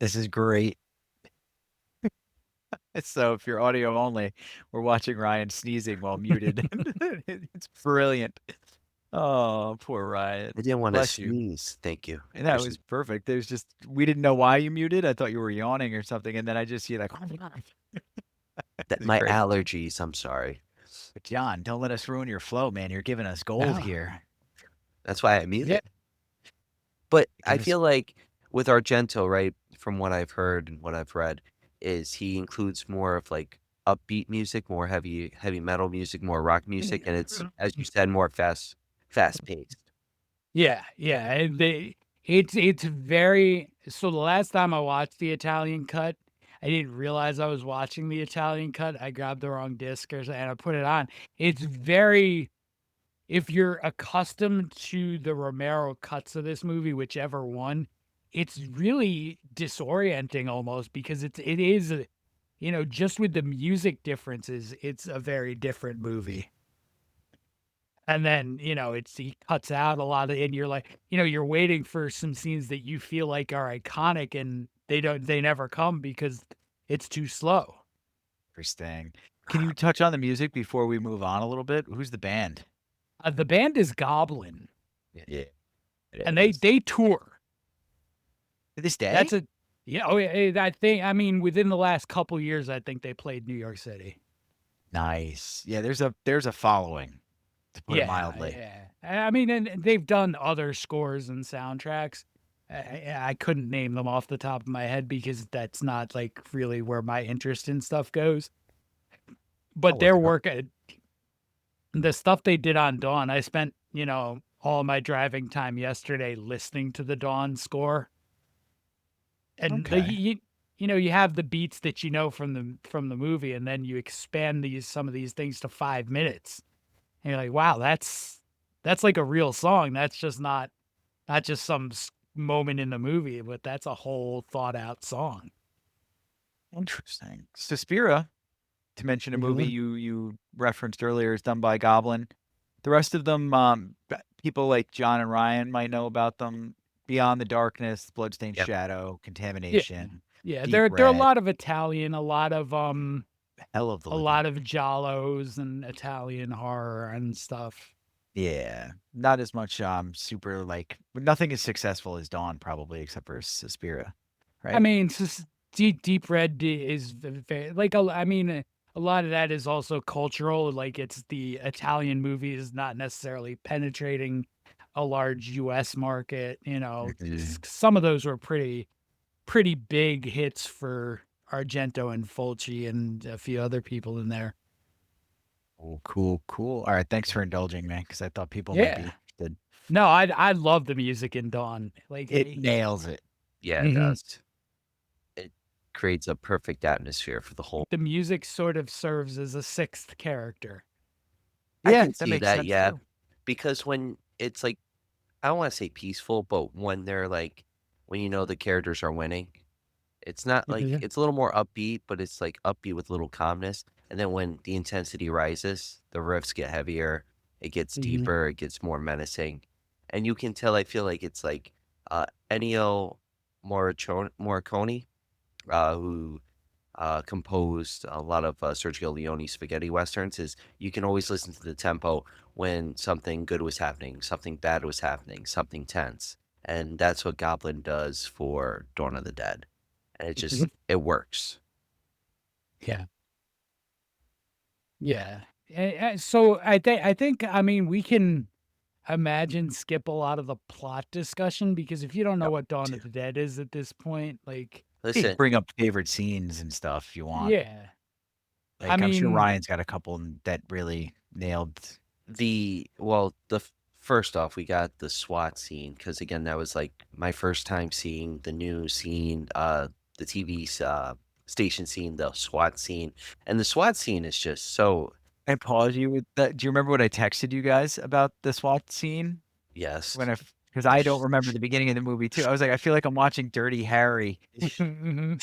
This is great. So if you're audio only, we're watching Ryan sneezing while muted. It's brilliant. Oh, poor Ryan. I didn't want to Bless you. sneeze. Thank you. And that was perfect. There's just we didn't know why you muted. I thought you were yawning or something, and then I just see like That It's my great. allergies. I'm sorry. But John, don't let us ruin your flow, man. You're giving us gold No. here. That's why I muted. Yeah. But I Give us- feel like with Argento, right, from what I've heard and what I've read, is he includes more of like upbeat music, more heavy metal music, more rock music, and it's, as you said, more fast paced. Yeah, and it's very. So the last time I watched the Italian cut, I didn't realize I was watching the Italian cut. I grabbed the wrong disc and I put it on. It's very. If you're accustomed to the Romero cuts of this movie, whichever one, it's really disorienting almost because it is, just with the music differences, it's a very different movie. And then, he cuts out a lot of, and you're like, you're waiting for some scenes that you feel like are iconic and they never come because it's too slow. Interesting. Can you touch on the music before we move on a little bit? Who's the band? The band is Goblin Yeah. and they tour. To this day? That's I think, within the last couple years, I think they played New York City. Nice. Yeah, there's a following, to put it mildly. Yeah. And they've done other scores and soundtracks. I couldn't name them off the top of my head because that's not like really where my interest in stuff goes. But I'll their look it up. work, the stuff they did on Dawn, I spent, all my driving time yesterday listening to the Dawn score. And Okay. you have the beats that you know from the movie, and then you expand some of these things to 5 minutes. And you're like, wow, that's like a real song. That's just not just some moment in the movie, but that's a whole thought out song. Interesting. Suspiria, to mention a movie you referenced earlier, is done by Goblin. The rest of them, people like John and Ryan might know about them. Beyond the Darkness, Bloodstained Yep. Shadow, Contamination, Yeah, Deep there are a Red, lot of Italian, a lot of Hell of the a Living. lot of giallos and Italian horror and stuff. Yeah, not as much super like nothing as successful as Dawn probably, except for Suspiria, right? I mean, Deep Red is very, like, a lot of that is also cultural. Like, it's the Italian movies not necessarily penetrating a large U.S. market. Some of those were pretty big hits for Argento and Fulci and a few other people in there. Oh, cool. All right, thanks for indulging me because I thought people might be Yeah. interested. No, I love the music in Dawn. Like, It nails it. Yeah, Mhm. it does. It creates a perfect atmosphere for the whole. the music sort of serves as a sixth character. I Yeah, can that see makes that, sense, yeah, too. because when it's like, I don't want to say peaceful, but when they're like, when the characters are winning, it's not like Mhm. it's a little more upbeat, but it's like upbeat with a little calmness. And then when the intensity rises, the riffs get heavier, it gets Mhm. deeper, it gets more menacing, and you can tell. I feel like it's like Ennio Morricone, who composed a lot of Sergio Leone's spaghetti westerns. Is you can always listen to the tempo when something good was happening, something bad was happening, something tense, and that's what Goblin does for Dawn of the Dead, and it works. Yeah. Yeah. So I think we can skip a lot of the plot discussion because if you don't know Yep. what Dawn of the Dead is at this point, like, You can Listen, bring up favorite scenes and stuff if you want. yeah. Like I'm sure Ryan's got a couple that really nailed. first off, we got the SWAT scene because again, that was like my first time seeing the new scene, the TV station scene, the SWAT scene, and the SWAT scene is just so. I pause you with that. Do you remember what I texted you guys about the SWAT scene? Yes. Because because I don't remember the beginning of the movie too. I was like, I feel like I'm watching Dirty Harry Mhm,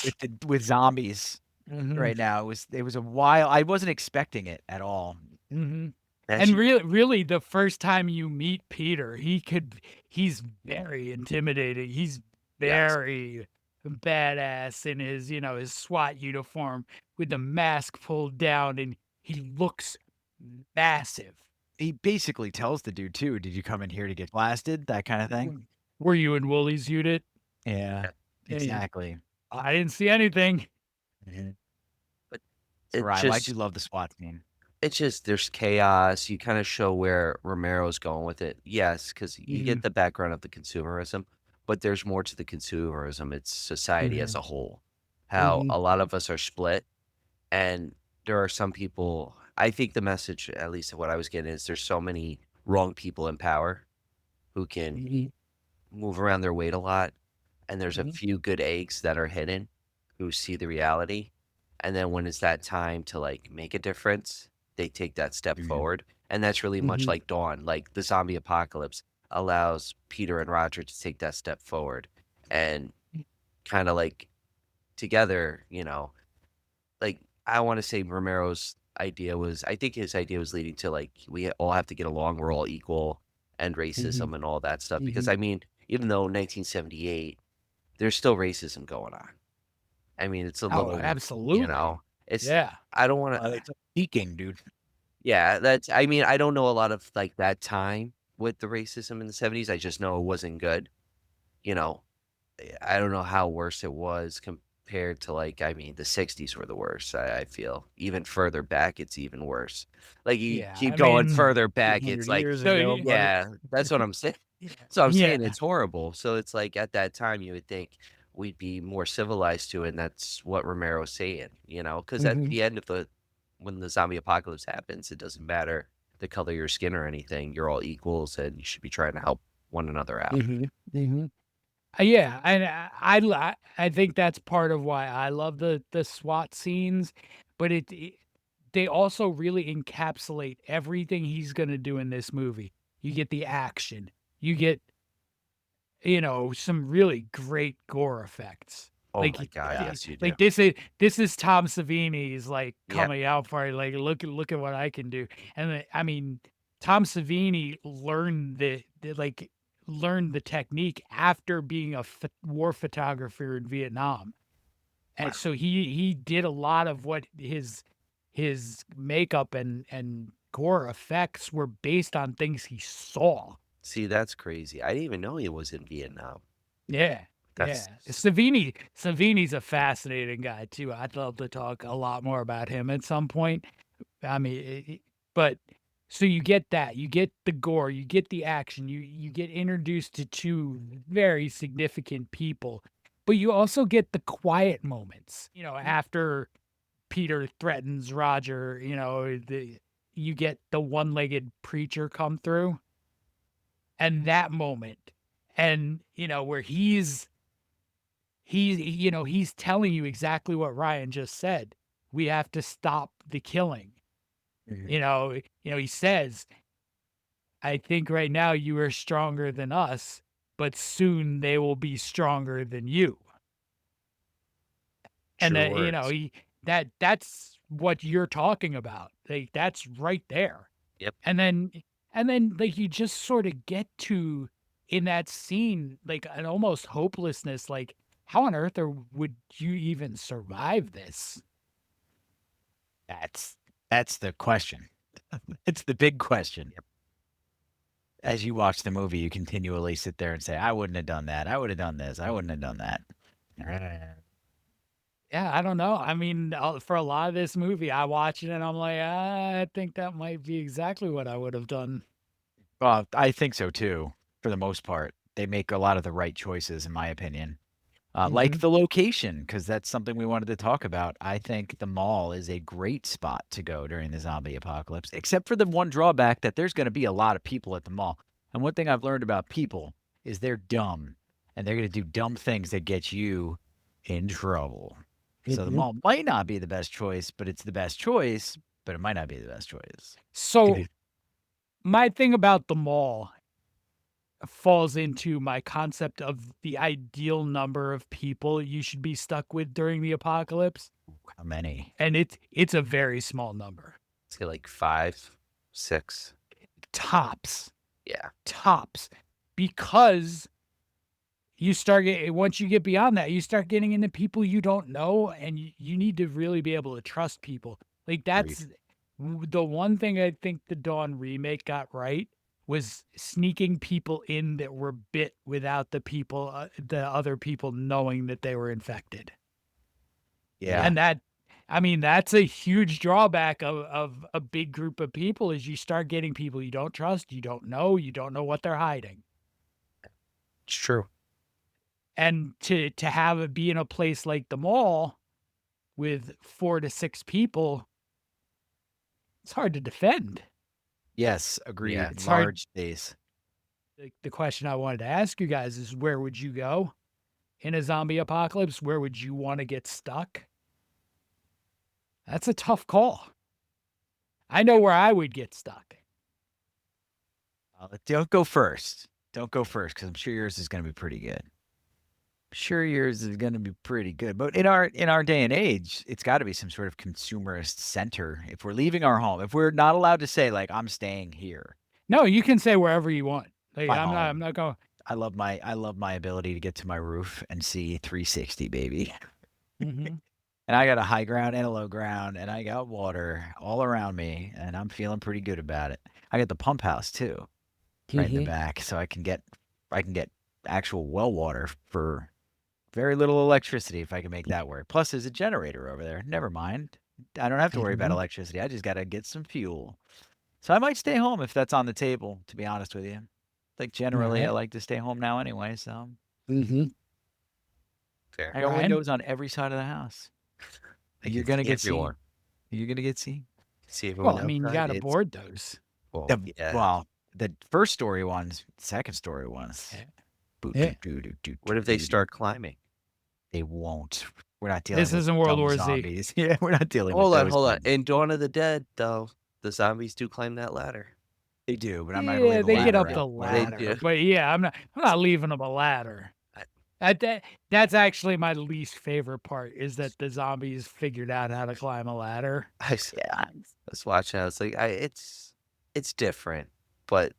with zombies mhm, right now. It was a while. I wasn't expecting it at all. mhm. As And you really, the first time you meet Peter, he's very intimidating. He's yes. very badass in his, his SWAT uniform with the mask pulled down, and he looks massive. He basically tells the dude too, "Did you come in here to get blasted?" That kind of thing. Were you in Woolies unit? Yeah, Hey, exactly. I didn't see anything. Mhm. But So, it Ryan, why'd you just love the SWAT scene? it's just there's chaos. You kind of show where Romero's going with it. Yes, because you Mhm, get the background of the consumerism, but there's more to the consumerism. It's society as mhm, a whole. How mhm, a lot of us are split, and there are some people. I think the message, at least what I was getting, is there's so many wrong people in power who can mhm, move around their weight a lot, and there's a mhm, few good eggs that are hidden who see the reality, and then when it's that time to like make a difference, they take that step Mhm. forward, and that's really much mhm, like Dawn. Like the zombie apocalypse allows Peter and Roger to take that step forward, and kind of like together, like I want to say Romero's idea was, I think his idea was leading to like we all have to get along, we're all equal, and mhm, racism and all that stuff. Because mhm. I mean, even though 1978, there's still racism going on. I mean, it's a Oh, little, absolutely. it's Yeah. I don't want to. It's peaking, dude. Yeah, that's. I mean, I don't know a lot of like that time with the racism in the 70s. I just know it wasn't good. You know, I don't know how worse it was compared to like, I mean, the 60s were the worst. I feel even further back, it's even worse. Like you Yeah. keep I going mean, further back, it's 200 like, years so ago, buddy. yeah, that's what I'm saying. So I'm saying yeah. it's horrible. So it's like at that time, you would think we'd be more civilized to it. And that's what Romero's saying, because at Mhm, the end of when the zombie apocalypse happens, it doesn't matter the color of your skin or anything. You're all equals and you should be trying to help one another out. mhm, mhm. Yeah, and I think that's part of why I love the SWAT scenes, but they also really encapsulate everything he's gonna do in this movie. You get the action, you get, some really great gore effects. Oh Like my God, Yeah. yes, you do. like this is Tom Savini's like Yeah. coming out party. Like look at what I can do. And I mean, Tom Savini learned the technique after being a war photographer in Vietnam, and Wow. so he did a lot of what his makeup and gore effects were based on things he saw. See, that's crazy. I didn't even know he was in Vietnam. Yeah, yeah. That's Savini's a fascinating guy too. I'd love to talk a lot more about him at some point. I mean, but so you get that, you get the gore, you get the action, you get introduced to two very significant people, but you also get the quiet moments. After Peter threatens Roger, you get the one-legged preacher come through, and that moment, and where he's telling you exactly what Ryan just said. We have to stop the killing. Mhm. He says, I think right now you are stronger than us, but soon they will be stronger than you. And true words. that's what you're talking about. Like that's right there. Yep. And then like you just sort of get to in that scene like an almost hopelessness, like how on earth would you even survive this? That's that's the question. It's the big question. Yep. As you watch the movie, you continually sit there and say, "I wouldn't have done that. I would have done this. I wouldn't have done that." Yeah, I don't know. I mean, for a lot of this movie, I watch it and I'm like, I think that might be exactly what I would have done. Well, I think so too, for the most part. They make a lot of the right choices, in my opinion. Like Hmm. the location, because that's something we wanted to talk about. I think the mall is a great spot to go during the zombie apocalypse, except for the one drawback that there's going to be a lot of people at the mall. And one thing I've learned about people is they're dumb and they're going to do dumb things that get you in trouble. So the Hmm. mall might not be the best choice, but it's the best choice, but it might not be the best choice. So my thing about the mall, falls into my concept of the ideal number of people you should be stuck with during the apocalypse, How many? and it's a very small number. Say like 5, 6. Tops. Yeah. Tops. Because you start getting, once you get beyond that, you start getting into people you don't know, and you need to really be able to trust people. Like, that's the one thing I think the Dawn remake got right, was sneaking people in that were bit without the other people knowing that they were infected. Yeah. And that's a huge drawback of a big group of people, is you start getting people you don't trust, you don't know what they're hiding. It's true. And to have it be in a place like the mall with 4 to 6 people, it's hard to defend. Yes, agreed. Yeah. It's hard. Large space. The question I wanted to ask you guys is, where would you go in a zombie apocalypse? Where would you want to get stuck? That's a tough call. I know where I would get stuck. Don't go first. Don't go first, because I'm sure yours is going to be pretty good. Sure, yours is going to be pretty good. But in our day and age, it's got to be some sort of consumerist center. If we're leaving our home, if we're not allowed to say, like, I'm staying here. No, you can say wherever you want. Like, My I'm not going. I love my ability to get to my roof and see 360, baby. Mhm. And I got a high ground and a low ground, and I got water all around me, and I'm feeling pretty good about it. I got the pump house too, right in the back, so I can get actual well water for very little electricity if I can make that work. Plus, there's a generator over there. Never mind. I don't have to worry about electricity. I just got to get some fuel. So I might stay home if that's on the table, to be honest with you. Like, generally, I like to stay home now anyway, so. Fair. I got Ryan? windows on every side of the house. You're can gonna see get seen. everyone. You're gonna get seen. See everyone. Well, I mean, you outside, got to it's- board those. Well, The, yeah. Well, the first story ones, second story ones. Yeah. Boot, Yeah. doo, doo, doo, What if they doo, doo. start climbing? They won't. We're not dealing This with isn't World dumb War Z. zombies. Yeah, we're not dealing Hold with on, those hold on. ones. In Dawn of the Dead, though, the zombies do climb that ladder. They do, but I'm not gonna Yeah, lay the they get ladder up out. the Well, ladder. do. But yeah, I'm not leaving them a ladder. That's actually my least favorite part, is that the zombies figured out how to climb a ladder. I was watching. I was like, it's different, but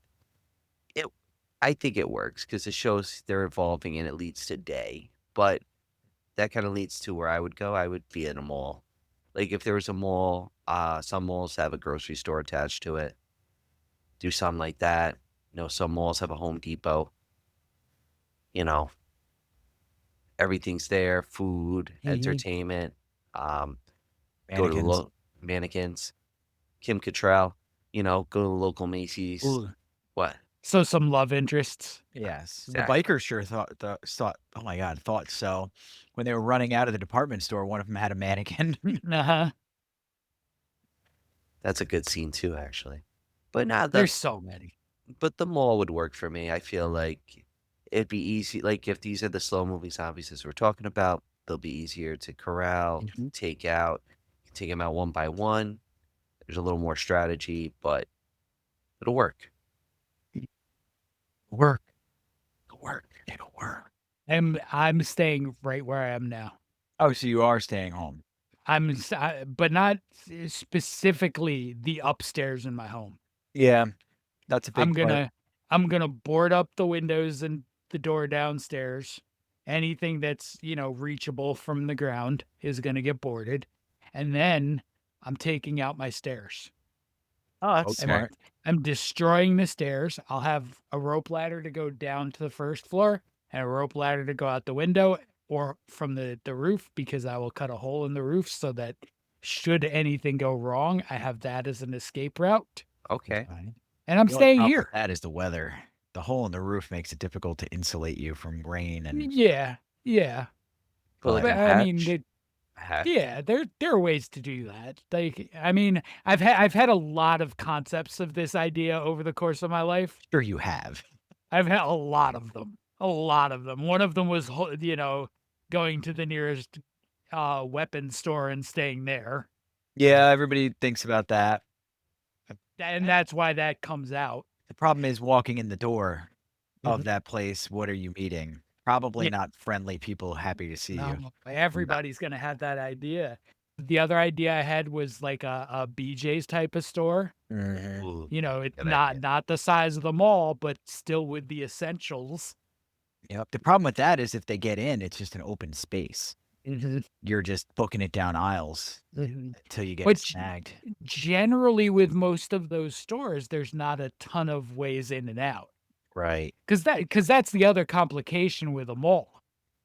I think it works because it shows they're evolving and it leads to day. But that kind of leads to where I would go. I would be in a mall. Like, if there was a mall, some malls have a grocery store attached to it. Do something like that. Some malls have a Home Depot. Everything's there: food, entertainment. Go to mannequins. mannequins. Kim Cattrall. Go to the local Macy's. Ooh. What? So some love interests. Yes, Exactly. the bikers sure thought. Oh my God, thought so. When they were running out of the department store, one of them had a mannequin. Uh-huh. That's a good scene too, actually. But There's so many. but the mall would work for me. I feel like it'd be easy. Like, if these are the slow moving zombies as we're talking about, they'll be easier to corral, take out. You take them out one by one. There's a little more strategy, but it'll work. It'll work. I'm staying right where I am now. Oh, so you are staying home? But not specifically the upstairs in my home. Yeah, that's a big I'm part. gonna board up the windows and the door downstairs. Anything that's, reachable from the ground is gonna get boarded. And then I'm taking out my stairs. Oh, that's Okay. smart. I'm destroying the stairs. I'll have a rope ladder to go down to the first floor and a rope ladder to go out the window or from the roof, because I will cut a hole in the roof so that should anything go wrong, I have that as an escape route. Okay. Fine. And I'm The only staying problem here. with that is the weather. The hole in the roof makes it difficult to insulate you from rain and. Yeah. Put like But a I mean, hatch. A hatch. yeah, there are ways to do that. Like, I mean, I've had a lot of concepts of this idea over the course of my life. Sure, you have. I've had a lot of them. One of them was, going to the nearest weapons store and staying there. Yeah, everybody thinks about that. And that's why that comes out. The problem is walking in the door. of that place, what are you meeting? Probably Yeah. not friendly people happy to see you. No, everybody's gonna have that idea. The other idea I had was like a BJ's type of store. Mhm. Ooh, You know, it's good idea. not the size of the mall, but still with the essentials. Yep. The problem with that is if they get in, it's just an open space. Mhm, You're just booking it down aisles mhm. until you get But snagged. generally, with most of those stores, there's not a ton of ways in and out. Right. Because that's the other complication with a mall,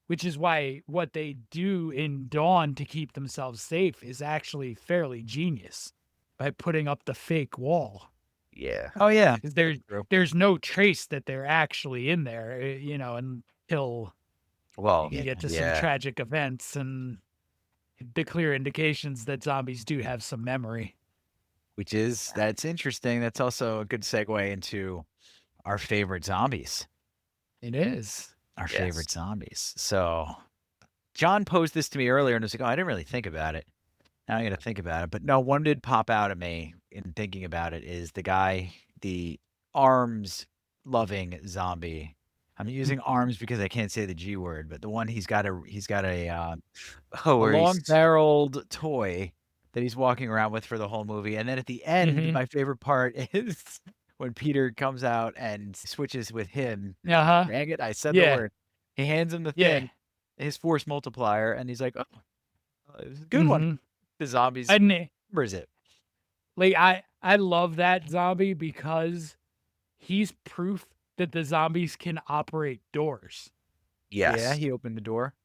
which is why what they do in Dawn to keep themselves safe is actually fairly genius by putting up the fake wall. Yeah. Oh, yeah. 'Cause True. there's no trace that they're actually in there, until Well, you get to some yeah. tragic events and the clear indications that zombies do have some memory. That's interesting. That's also a good segue into our favorite zombies. It is. Our Yes. favorite zombies. So John posed this to me earlier and was like, oh, I didn't really think about it. Now I got to think about it. But no, one did pop out at me in thinking about it is the arms loving zombie. I'm using arms because I can't say the G word, but the one Oh, a where long he's barreled toy that he's walking around with for the whole movie. And then at the end, Mhm. my favorite part is when Peter comes out and switches with him. Uh-huh. Dang it, I said the Yeah. word. He hands him the Yeah. thing, his force multiplier, and he's like, "Oh, it was a good one." Mhm. The zombies And, remembers it. like, I love that zombie because he's proof that the zombies can operate doors. Yeah, yes. he opened the door.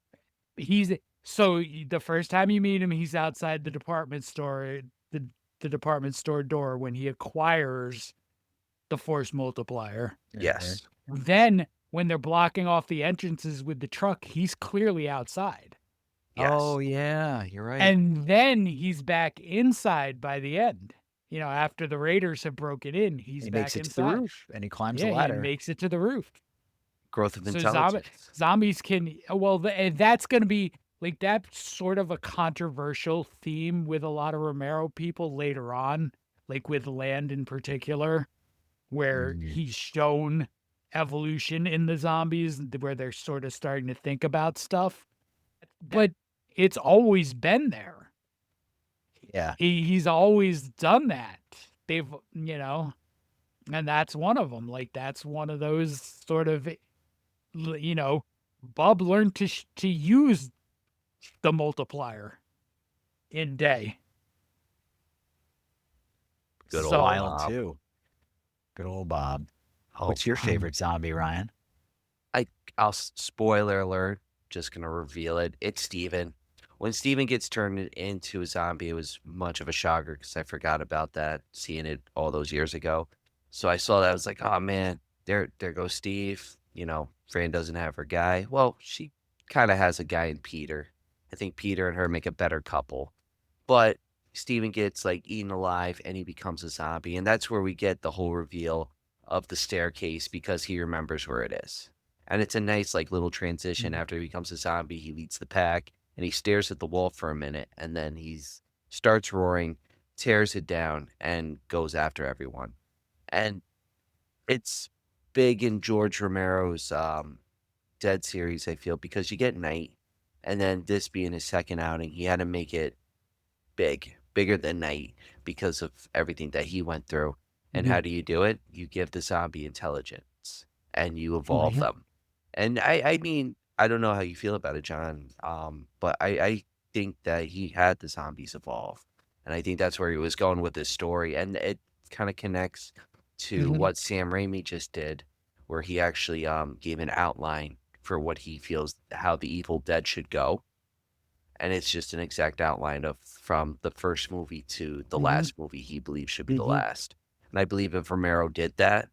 He's the first time you meet him, he's outside the department store, the department store door when he acquires the force multiplier. Yes. Then when they're blocking off the entrances with the truck, he's clearly outside. Yes. Oh, yeah, you're right. And then he's back inside by the end. After the raiders have broken in, he's He back makes it to the inside. roof, and he climbs the Yeah, he ladder. makes it to the roof. Growth of So intelligence. zombies can and that's gonna be like that's sort of a controversial theme with a lot of Romero people later on, like with Land in particular, where Mhm. he's shown evolution in the zombies, where they're sort of starting to think about stuff. But it's always been there. Yeah. He's always done that. They've, and that's one of them. Like that's one of those sort of, you know, Bob learned to use the multiplier in Day. Good old So Wild, Bob. too. Good old Bob. Oh, What's your favorite zombie, Ryan? spoiler alert, just gonna reveal it. It's Steven. When Steven gets turned into a zombie, it was much of a shocker because I forgot about that, seeing it all those years ago. So I saw that, I was like, oh man, there goes Steve. Fran doesn't have her guy. Well, she kind of has a guy in Peter. I think Peter and her make a better couple. But Steven gets like eaten alive and he becomes a zombie. And that's where we get the whole reveal of the staircase because he remembers where it is. And it's a nice like little transition. Mhm. After he becomes a zombie, he leads the pack and he stares at the wall for a minute and then he's starts roaring, tears it down, and goes after everyone. And it's big in George Romero's Dead series, I feel, because you get Night, and then this being his second outing, he had to make it bigger than Night because of everything that he went through. And how Mhm. do you do it? You give the zombie intelligence and you Oh, evolve yeah. them. And I mean, I don't know how you feel about it, John, but I think that he had the zombies evolve. And I think that's where he was going with this story. And it kind of connects to Mhm. what Sam Raimi just did, where he actually gave an outline for what he feels how the Evil Dead should go, and it's just an exact outline of from the first movie to the Mhm. last movie he believes should be the Mhm. last. And I believe if Romero did that,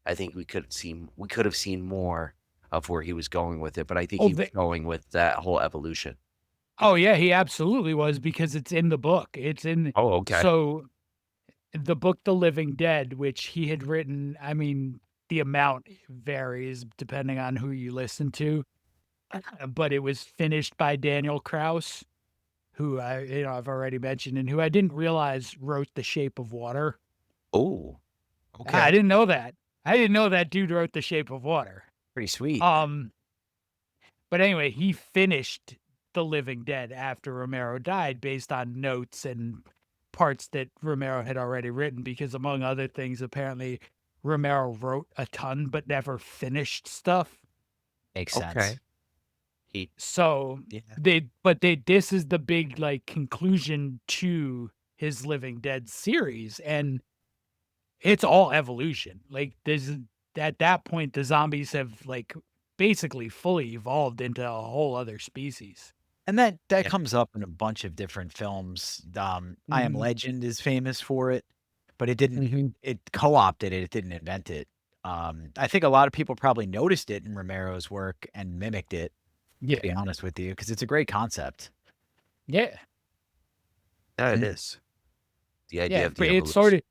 I think we could have seen more of where he was going with it. But I think Oh, he was going with that whole evolution. yeah, he absolutely was because it's in the book. It's in Oh, okay. so the book The Living Dead, which he had written, I mean, the amount varies depending on who you listen to, but it was finished by Daniel Kraus, who I've already mentioned and who I didn't realize wrote The Shape of Water. Oh, I okay. didn't know that. I didn't know that dude wrote The Shape of Water. Pretty sweet. But anyway, he finished The Living Dead after Romero died based on notes and parts that Romero had already written because, among other things, apparently Romero wrote a ton but never finished stuff. Makes sense. Okay. He, So yeah. this is the big like conclusion to his Living Dead series, and it's all evolution. Like there's at that point the zombies have like basically fully evolved into a whole other species. And that Yeah. comes up in a bunch of different films. I Am Mhm. Legend is famous for it, but it didn't. Mhm. It co-opted it. It didn't invent it. I think a lot of people probably noticed it in Romero's work and mimicked it. To be Yeah. honest with you, because it's a great concept. Yeah. Yeah, it Mm. is. The idea Yeah. of the But evolution.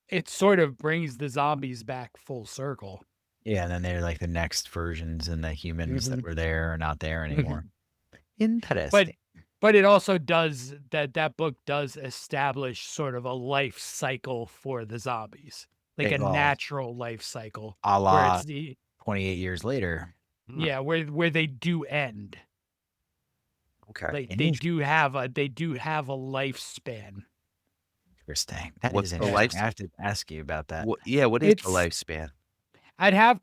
it sort of brings the zombies back full circle. Yeah, and then they're like the next versions, and the humans that Mhm. were there are not there anymore. But Interesting. but it also does that book does establish sort of a life cycle for the zombies, like a Well, natural life cycle a where la it's the 28 years later. yeah where they do end. Okay. Like they do have a lifespan. Interesting. That What's is the interesting. life? I have to ask you about that. What is the It's lifespan? I'd have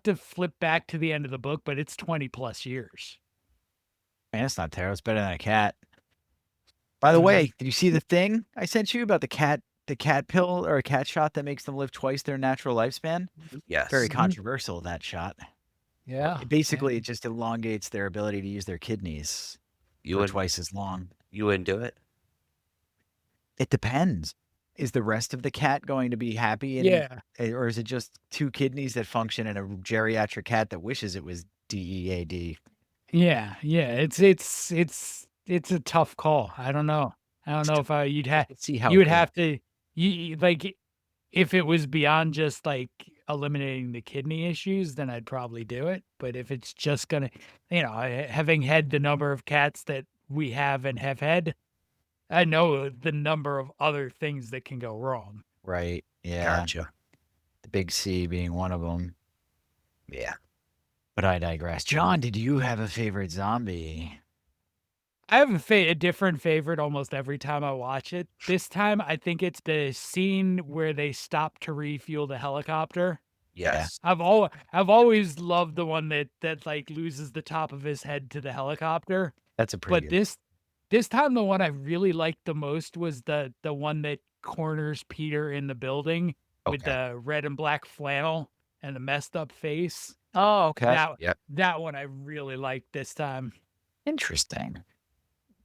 to flip back to the end of the book, but it's 20 plus years. Man, that's not terrible. It's better than a cat. By the way, did you see the thing I sent you about the cat pill or a cat shot that makes them live twice their natural lifespan? Yes. Very Mhm. controversial, that shot. Yeah. Basically, it just elongates their ability to use their kidneys You for would twice as long. you wouldn't do it? It depends. Is the rest of the cat going to be happy Yeah. or is it just 2 kidneys that function in a geriatric cat that wishes it was DEAD? Yeah. Yeah. It's a tough call. I don't know. I don't know if I could see how you it would goes. have to like if it was beyond just like eliminating the kidney issues, then I'd probably do it. But if it's just gonna, having had the number of cats that we have and have had, I know the number of other things that can go wrong. Right. Yeah. Gotcha. The big C being one of them. Yeah. But I digress. John, did you have a favorite zombie? I have a different favorite almost every time I watch it. This time, I think it's the scene where they stop to refuel the helicopter. Yes. I've always loved the one that like loses the top of his head to the helicopter. That's a pretty But good. this time the one I really liked the most was the one that corners Peter in the building with Okay. the red and black flannel and the messed up face. Oh, okay. Yep. That one I really liked this time. Interesting.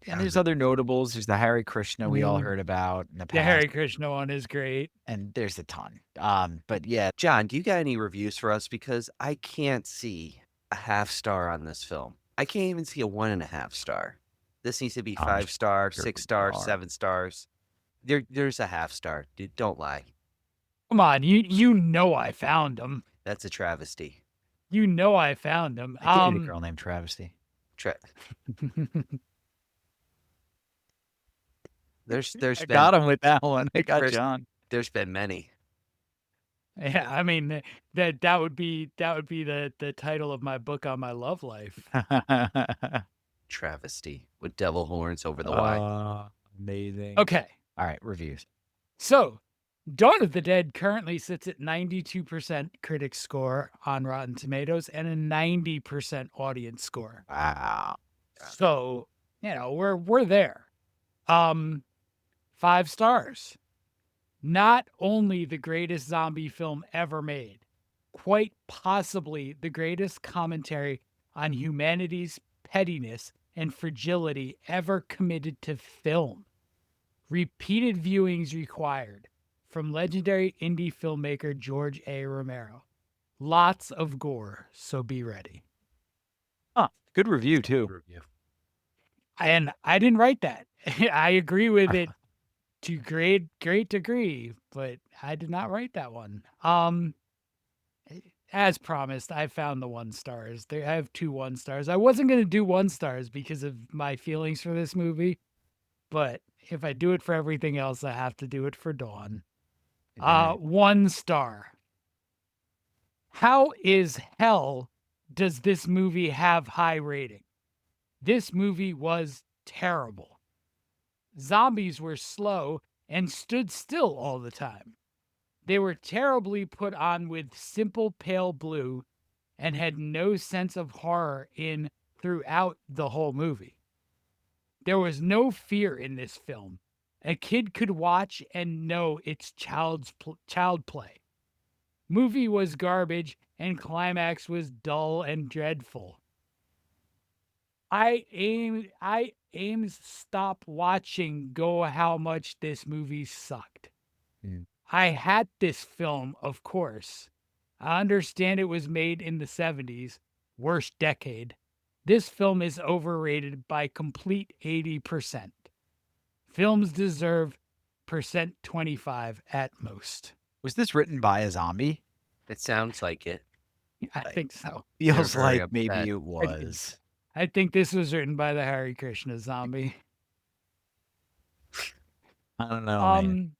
Yeah, And there's other notables. There's the Harry Krishna we all Mhm. heard about in the The past. Harry Krishna one is great. And there's a ton. But yeah, John, do you got any reviews for us? Because I can't see a half star on this film. I can't even see a 1.5 star. This needs to be I'm 5 star, sure 6 we star, are. 7 stars. There's a half star. Dude, don't lie. Come on, you know I found him. That's a travesty. You know I found him. I dated a girl named Travesty. There's I been got him with that one. I got Chris- John. there's been many. Yeah, I mean that would be the title of my book on my love life. Travesty with devil horns over the Y. Amazing. Okay. All right, reviews. So, Dawn of the Dead currently sits at 92% critic score on Rotten Tomatoes and a 90% audience score. Wow. So, we're there. 5 stars. Not only the greatest zombie film ever made, quite possibly the greatest commentary on humanity's pettiness and fragility ever committed to film. Repeated viewings required from legendary indie filmmaker George A. Romero. Lots of gore, so be ready. Good review too. Review. And I didn't write that. I agree with it to great degree, but I did not write that one. As promised, I found the 1 stars. I have 2 1 stars. I wasn't going to do 1 stars because of my feelings for this movie, but if I do it for everything else, I have to do it for Dawn. 1 star. How is hell does this movie have high rating? This movie was terrible. Zombies were slow and stood still all the time. They were terribly put on with simple pale blue and had no sense of horror in throughout the whole movie. There was no fear in this film. A kid could watch and know it's child play. Movie was garbage and climax was dull and dreadful. I aims stop watching go how much this movie sucked. Mm. I had this film, of course. I understand it was made in the 70s, worst decade. This film is overrated by complete 80%. Films deserve percent 25 at most. Was this written by a zombie? It sounds like it. I think so. Feels very like maybe upset. it was. I think this was written by the Hare Krishna zombie. I don't know, man.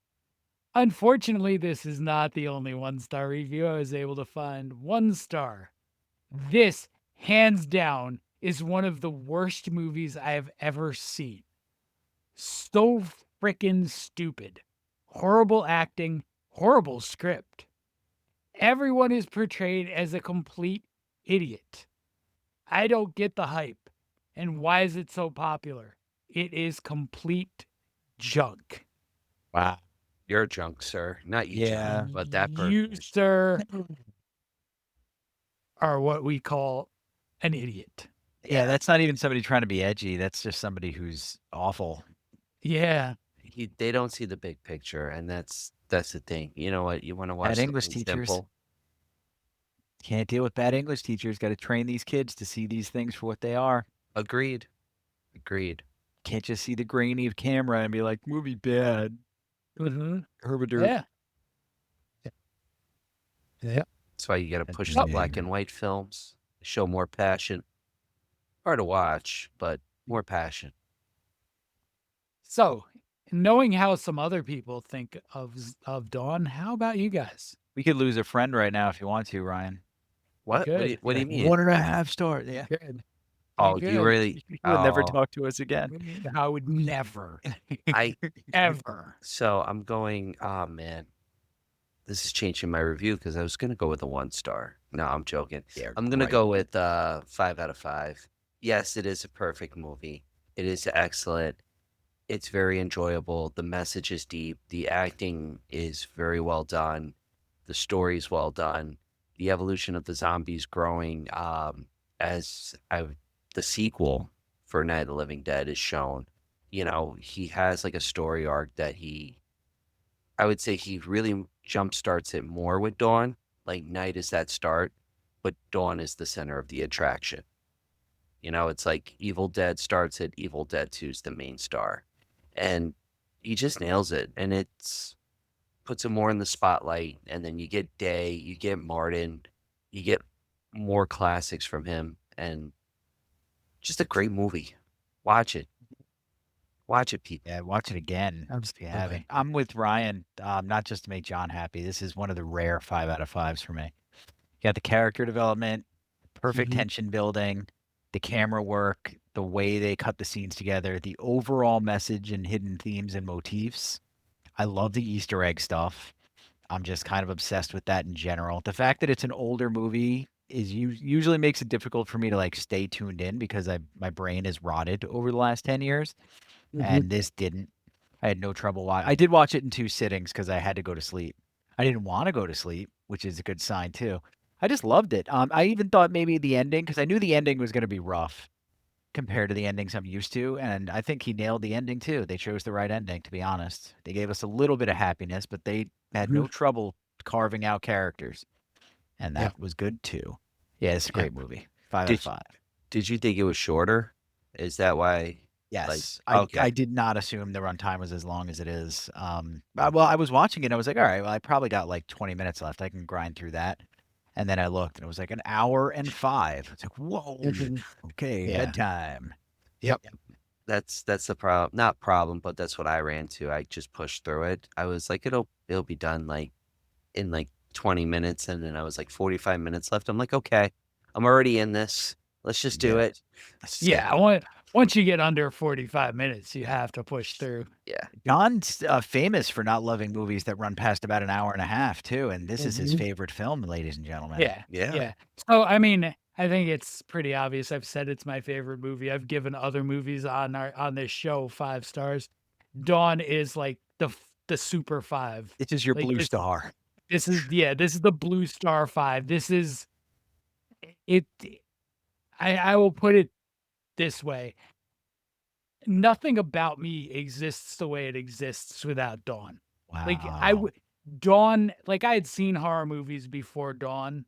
Unfortunately, this is not the only 1-star review. I was able to find 1 star. This, hands down, is one of the worst movies I have ever seen. So frickin' stupid. Horrible acting, horrible script. Everyone is portrayed as a complete idiot. I don't get the hype. And why is it so popular? It is complete junk. Wow. You're a junk, sir. Not you, Yeah. John, but that You, person. sir, are what we call an idiot. Yeah, that's not even somebody trying to be edgy. That's just somebody who's awful. Yeah. They don't see the big picture, and that's the thing. You know what? You want to watch Bad English something teachers. simple. Can't deal with bad English teachers. Got to train these kids to see these things for what they are. Agreed. Can't just see the grainy of camera and be like, movie bad. Mm-hmm. Herbider. Yeah. Yeah. That's why you got to push Yeah. the black and white films. Show more passion. Hard to watch, but more passion. So, knowing how some other people think of Dawn, how about you guys? We could lose a friend right now if you want to, Ryan. What? Good. What do you mean? 1.5 stars. Yeah. Good. Oh, Good. you really? You would never Oh. talk to us again. I would never, I ever. So I'm going. Oh man, this is changing my review because I was gonna go with a 1 star. No, I'm joking. Yeah, I'm gonna right. go with 5 out of 5. Yes, it is a perfect movie. It is excellent. It's very enjoyable. The message is deep. The acting is very well done. The story's well done. The evolution of the zombies growing the sequel for Night of the Living Dead is shown. You know, he has like a story arc that I would say he really jump starts it more with Dawn. Like Night is that start, but Dawn is the center of the attraction. You know, it's like Evil Dead starts it, Evil Dead 2 is the main star. And he just nails it. And puts him more in the spotlight. And then you get Day, you get Martin, you get more classics from him. And just a great movie. Watch it. Watch it, people. Yeah, watch it again. If you haven't. Absolutely. I'm with Ryan, not just to make John happy. This is one of the rare 5 out of 5s for me. You got the character development, perfect Mhm. tension building, the camera work, the way they cut the scenes together, the overall message and hidden themes and motifs. I love the Easter egg stuff. I'm just kind of obsessed with that in general. The fact that it's an older movie is usually makes it difficult for me to like stay tuned in because my brain is rotted over the last 10 years. And this didn't. I had no trouble I did watch it in 2 sittings because I had to go to sleep. I didn't want to go to sleep, which is a good sign too. I just loved it. I even thought maybe the ending, because I knew the ending was going to be rough compared to the endings I'm used to, and I think he nailed the ending too. They chose the right ending, to be honest. They gave us a little bit of happiness, but they had no trouble carving out characters, and that was good too. Yeah, it's a great movie. 5 out of Did- 5. Did you think it was shorter? Is that why? Yes, okay. I did not assume the runtime was as long as it is. Well, I was watching it. I was like, all right, well, I probably got like 20 minutes left. I can grind through that. And then I looked, and it was like 1 hour and 5. It's like, whoa, okay, Yeah. bedtime. That's the problem. Not problem, but that's what I ran to. I just pushed through it. I was like, it'll be done like in like 20 minutes, and then I was like 45 minutes left. I'm like, okay, I'm already in this. Let's just do Yeah. it. Let's just get Yeah, once you get under 45 minutes, you have to push through. yeah. John's famous for not loving movies that run past about an hour and a half too, and this is his Mhm. favorite film, ladies and gentlemen. Yeah, Yeah. yeah. So, I mean, I think it's pretty obvious. I've said it's my favorite movie. I've given other movies on this show 5 stars. Dawn is like the super 5. This is your Like blue star. this is this is the blue star 5. This is it. I will put it this way. Nothing about me exists the way it exists without Dawn. Like Wow. Dawn, like I had seen horror movies before Dawn.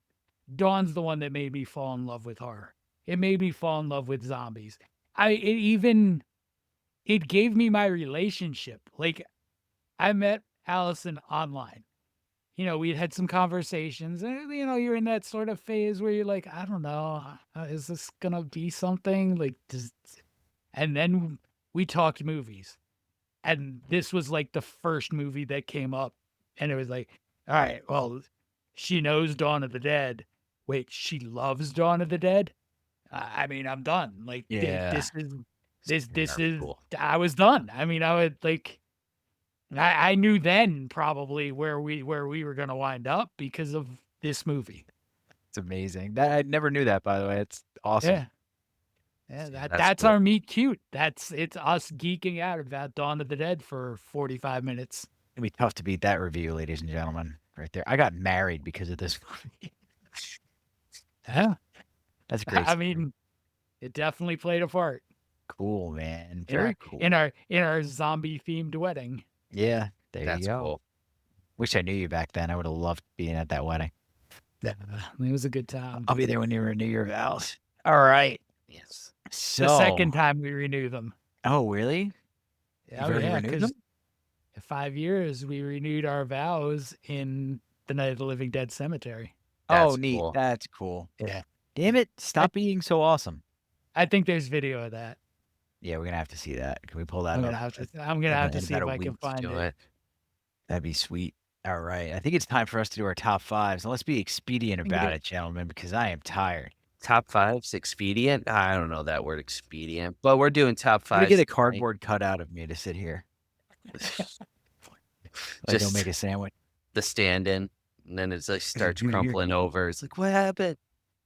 Dawn's the one that made me fall in love with horror. It made me fall in love with zombies. It gave me my relationship. Like I met Allison online. You know, we had some conversations, and you're in that sort of phase where you're like, I don't know, is this gonna be something? Like, and then we talked movies, and this was like the first movie that came up, and it was like, all right, well, she knows Dawn of the Dead. Wait, she loves Dawn of the Dead? I mean, I'm done. Like, Yeah. this Very is, cool. I was done. I mean, I would like, I knew then probably where we were gonna wind up because of this movie. It's amazing. That I never knew that, by the way. It's awesome. Yeah. Yeah, That's that's cool. our meet cute. It's us geeking out about Dawn of the Dead for 45 minutes. It'd be tough to beat that review, ladies and gentlemen, right there. I got married because of this movie. Yeah. That's great. I mean, it definitely played a part cool, man. in Very our cool. in our zombie themed wedding. Yeah, there That's you go. cool. Wish I knew you back then. I would have loved being at that wedding. Yeah, it was a good time. I'll be there when you renew your vows. All right. Yes. So The second time we renew them. Oh, really? Yeah, You've already renewed 'cause them? 5 years we renewed our vows in the Night of the Living Dead cemetery. Oh, That's neat. cool. That's cool. Yeah. Damn it. Stop being so awesome. I think there's video of that. Yeah, we're gonna have to see that. Can we pull that I'm up? gonna have to in see about if a I can week, find Do it. it. That'd be sweet. All right. I think it's time for us to do our top fives. And let's be expedient can do about it. it, gentlemen, because I am tired. Top 5's expedient. I don't know that word expedient, but we're doing top I'm gonna 5. get a cardboard cutout of me to sit here. Like Just go make a sandwich. the stand-in, and then it's like starts You're- crumpling over. It's like, what happened?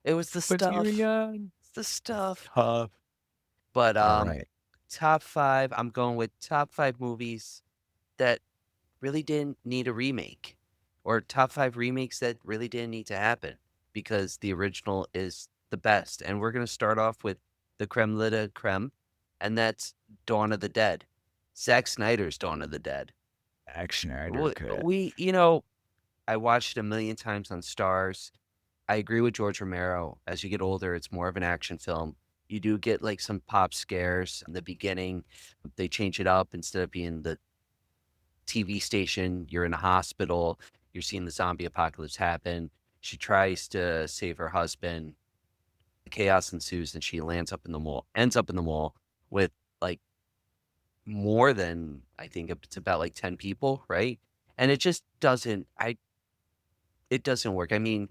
It was the What's stuff. going on? It's the stuff. Tough. But All right. top 5. I'm going with top 5 movies that really didn't need a remake, or top 5 remakes that really didn't need to happen because the original is the best. And we're gonna start off with the creme de la creme, and that's Dawn of the Dead. Zack Snyder's Dawn of the Dead. Action I watched it a million times on Stars. I agree with George Romero. As you get older, it's more of an action film. You do get like some pop scares in the beginning. They change it up instead of being the TV station. You're in a hospital. You're seeing the zombie apocalypse happen. She tries to save her husband. Chaos ensues, and she ends up in the mall with like more than, I think it's about like 10 people, right? And it just doesn't it doesn't work. I mean,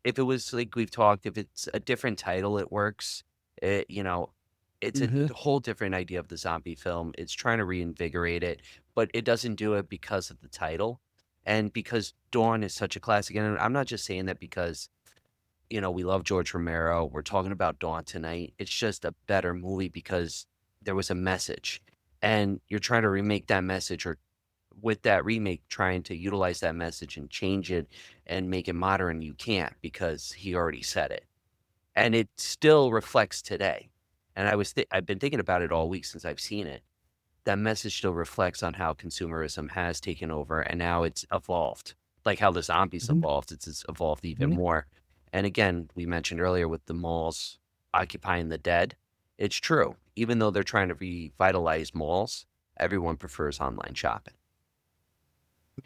if it was like we've talked, if it's a different title, it works. It's Mhm. a whole different idea of the zombie film. It's trying to reinvigorate it, but it doesn't do it because of the title and because Dawn is such a classic. And I'm not just saying that because we love George Romero. We're talking about Dawn tonight. It's just a better movie because there was a message, and you're trying to remake that message, or with that remake, trying to utilize that message and change it and make it modern. You can't because he already said it, and it still reflects today. And I've been thinking about it all week since I've seen it. That message still reflects on how consumerism has taken over, and now it's evolved. Like how the zombies Mhm. evolved, it's evolved even Mhm. more. And again, we mentioned earlier with the malls occupying the dead, it's true. Even though they're trying to revitalize malls, everyone prefers online shopping.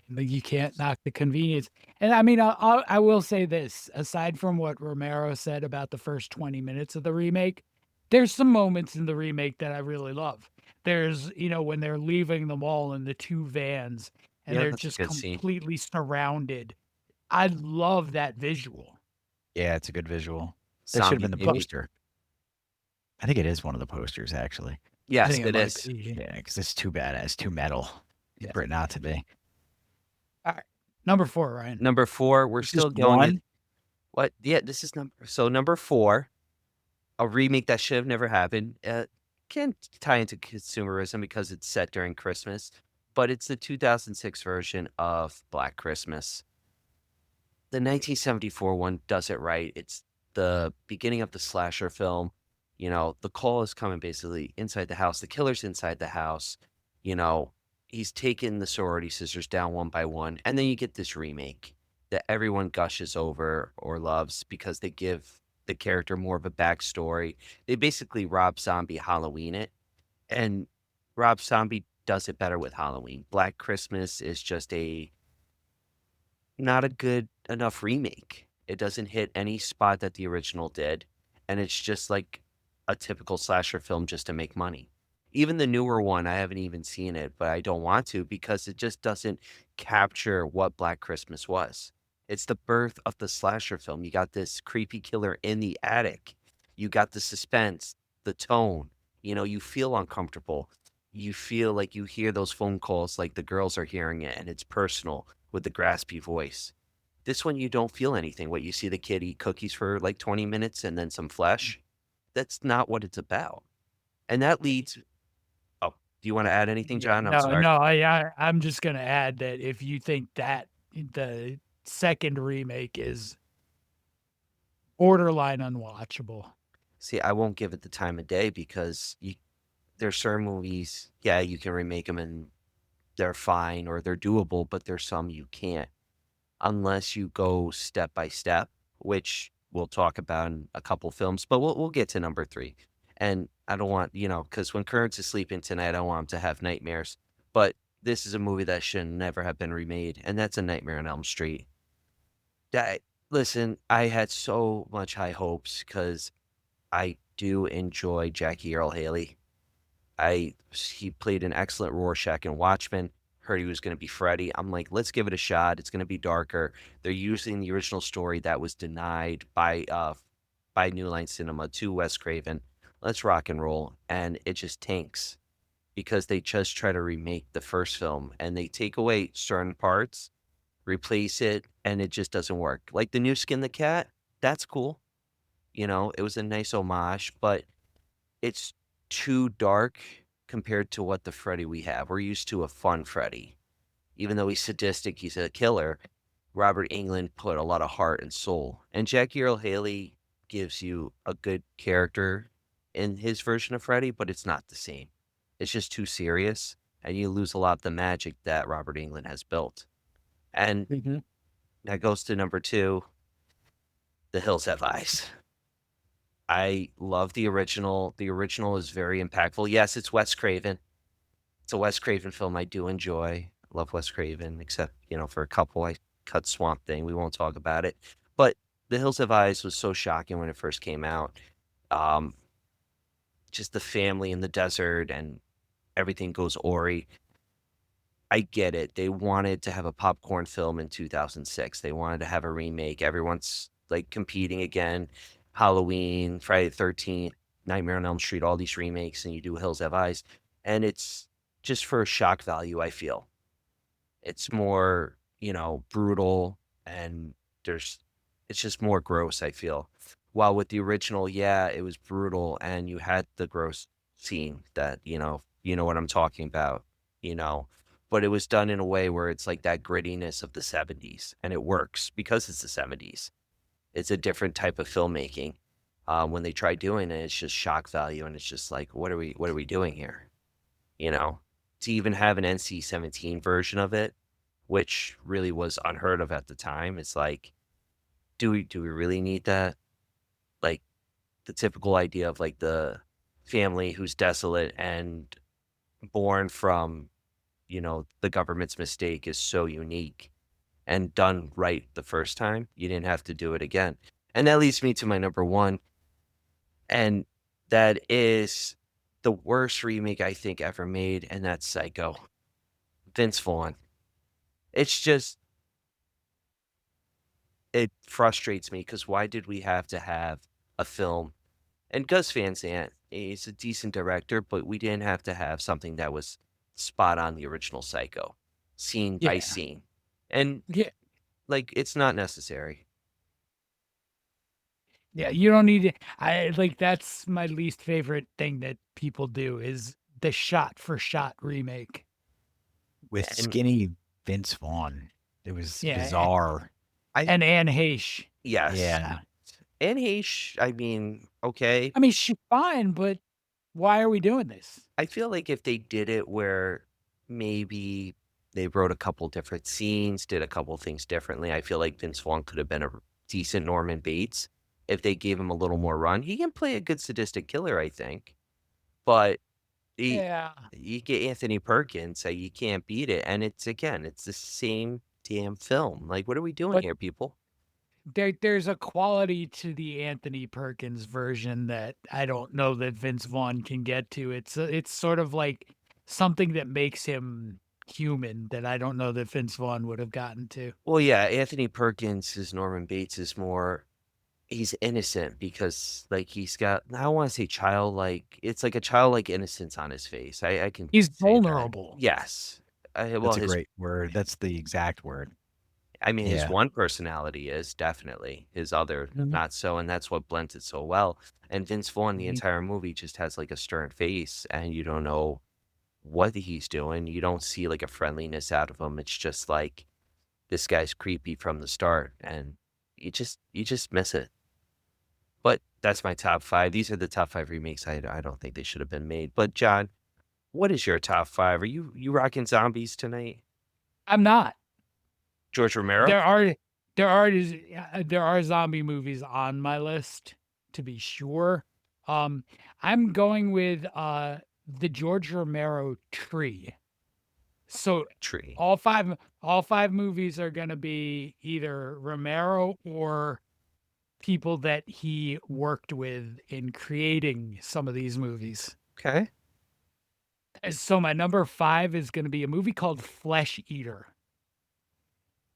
Like you can't knock the convenience. And I mean, I will say this: aside from what Romero said about the first 20 minutes of the remake, there's some moments in the remake that I really love. There's when they're leaving the mall in the 2 vans and Yeah, they're that's a just good scene. completely surrounded I love that visual. Yeah, it's a good visual. That should have Zombie been the But baby. poster. I think it is one of the posters, actually. I Yes, think it it might is. be. Yeah, because it's too badass, too metal Yeah. for it not to be. All right. Number 4, Ryan. Number 4, we're It's just still going at one. what? Yeah, this is number 4, a remake that should have never happened. Can tie into consumerism because it's set during Christmas, but it's the 2006 version of Black Christmas. The 1974 one does it right. It's the beginning of the slasher film. The call is coming basically inside the house. The killer's inside the house. You know, he's taking the sorority sisters down one by one. And then you get this remake that everyone gushes over or loves because they give the character more of a backstory. They basically Rob Zombie Halloween it. And Rob Zombie does it better with Halloween. Black Christmas is just not a good enough remake. It doesn't hit any spot that the original did, and it's just like a typical slasher film just to make money. Even the newer one, I haven't even seen it, but I don't want to because it just doesn't capture what Black Christmas was. It's the birth of the slasher film. You got this creepy killer in the attic. You got the suspense, the tone. You feel uncomfortable. You feel like you hear those phone calls like the girls are hearing it, and it's personal with the graspy voice. This one, you don't feel anything. What you see the kid eat cookies for like 20 minutes and then some flesh. That's not what it's about. And that leads. Oh, do you want to add anything, Yeah. John? I'm No, sorry. no. I'm just gonna add that if you think that the second remake is borderline unwatchable. See, I won't give it the time of day because there's certain movies, yeah, you can remake them and they're fine or they're doable, but there's some you can't unless you go step by step, which we'll talk about in a couple films, but we'll get to number 3. And I don't want, because when Currents is sleeping tonight, I don't want him to have nightmares. But this is a movie that should never have been remade, and that's A Nightmare on Elm Street. That Listen, I had so much high hopes because I do enjoy Jackie Earl Haley. He played an excellent Rorschach in Watchmen. Heard he was going to be Freddy. I'm like, let's give it a shot. It's going to be darker. They're using the original story that was denied by New Line Cinema to Wes Craven. Let's rock and roll, and it just tanks because they just try to remake the first film and they take away certain parts, replace it, and it just doesn't work. Like the new Skin the Cat, that's cool. It was a nice homage, but it's too dark compared to what the Freddy we have. We're used to a fun Freddy. Even though he's sadistic, he's a killer. Robert Englund put a lot of heart and soul. And Jackie Earl Haley gives you a good character in his version of Freddy, but it's not the same. It's just too serious, and you lose a lot of the magic that Robert Englund has built. And Mhm. that goes to number 2, The Hills Have Eyes. I love the original. The original is very impactful. Yes, it's Wes Craven. It's a Wes Craven film I do enjoy. I love Wes Craven, except, for a couple I cut Swamp Thing. We won't talk about it. But The Hills Have Eyes was so shocking when it first came out. Um, just the family in the desert and everything goes Ori. I get it. They wanted to have a popcorn film in 2006. They wanted to have a remake. Everyone's like competing again. Halloween, Friday the 13th, Nightmare on Elm Street, all these remakes, and you do Hills Have Eyes. And it's just for shock value, I feel. It's more, brutal and there's it's just more gross, I feel. While with the original, yeah, it was brutal and you had the gross scene that, you know what I'm talking about, you know. But it was done in a way where it's like that grittiness of the 70s and it works because it's the 70s. It's a different type of filmmaking. When they try doing it, it's just shock value and it's just like, what are we doing here? You know, to even have an NC-17 version of it, which really was unheard of at the time. It's like, do we really need that? Like the typical idea of like the family who's desolate and born from, the government's mistake is so unique and done right the first time. You didn't have to do it again. And that leads me to my number 1, and that is the worst remake I think ever made, and that's Psycho. Vince Vaughn. It's just it frustrates me because why did we have to have a film? And Gus Van Sant is a decent director, but we didn't have to have something that was spot on the original Psycho, scene by Yeah. scene. And Yeah. like, it's not necessary. Yeah, you don't need it. I like that's my least favorite thing that people do is the shot for shot remake. With And skinny Vince Vaughn. It was Yeah, bizarre. I, and Anne Heche. yes. Yeah. And Heche, I mean, okay. I mean, she's fine, but why are we doing this? I feel like if they did it where maybe they wrote a couple different scenes, did a couple things differently, I feel like Vince Vaughn could have been a decent Norman Bates if they gave him a little more run. He can play a good sadistic killer, I think. But he, Yeah, you get Anthony Perkins, so you can't beat it. And it's again, it's the same damn film. Like, what are we doing but here, people? there's a quality to the Anthony Perkins version that I don't know that Vince Vaughn can get to. It's sort of like something that makes him human that I don't know that Vince Vaughn would have gotten to. Well, yeah, Anthony Perkins as Norman Bates is more he's innocent because, like, he's got I don't wanna say childlike it's like a childlike innocence on his face. I can He's say that. vulnerable. Yes. Well, That's a his great word. That's the exact word. I mean, his Yeah. one personality is definitely, his other Mhm. not so, and that's what blends it so well. And Vince Vaughn, the Mhm. entire movie just has, like, a stern face, and you don't know what he's doing. You don't see, like, a friendliness out of him. It's just like, this guy's creepy from the start, and you just miss it. But that's my top 5. These are the top 5 remakes I don't think they should have been made. But John, what is your top 5? Are you rocking zombies tonight? I'm not. George Romero? There are there are zombie movies on my list to be sure. Um, I'm going with the George Romero tree. So Tree. all five movies are going to be either Romero or people that he worked with in creating some of these movies. Okay. So my number 5 is going to be a movie called Flesh Eater.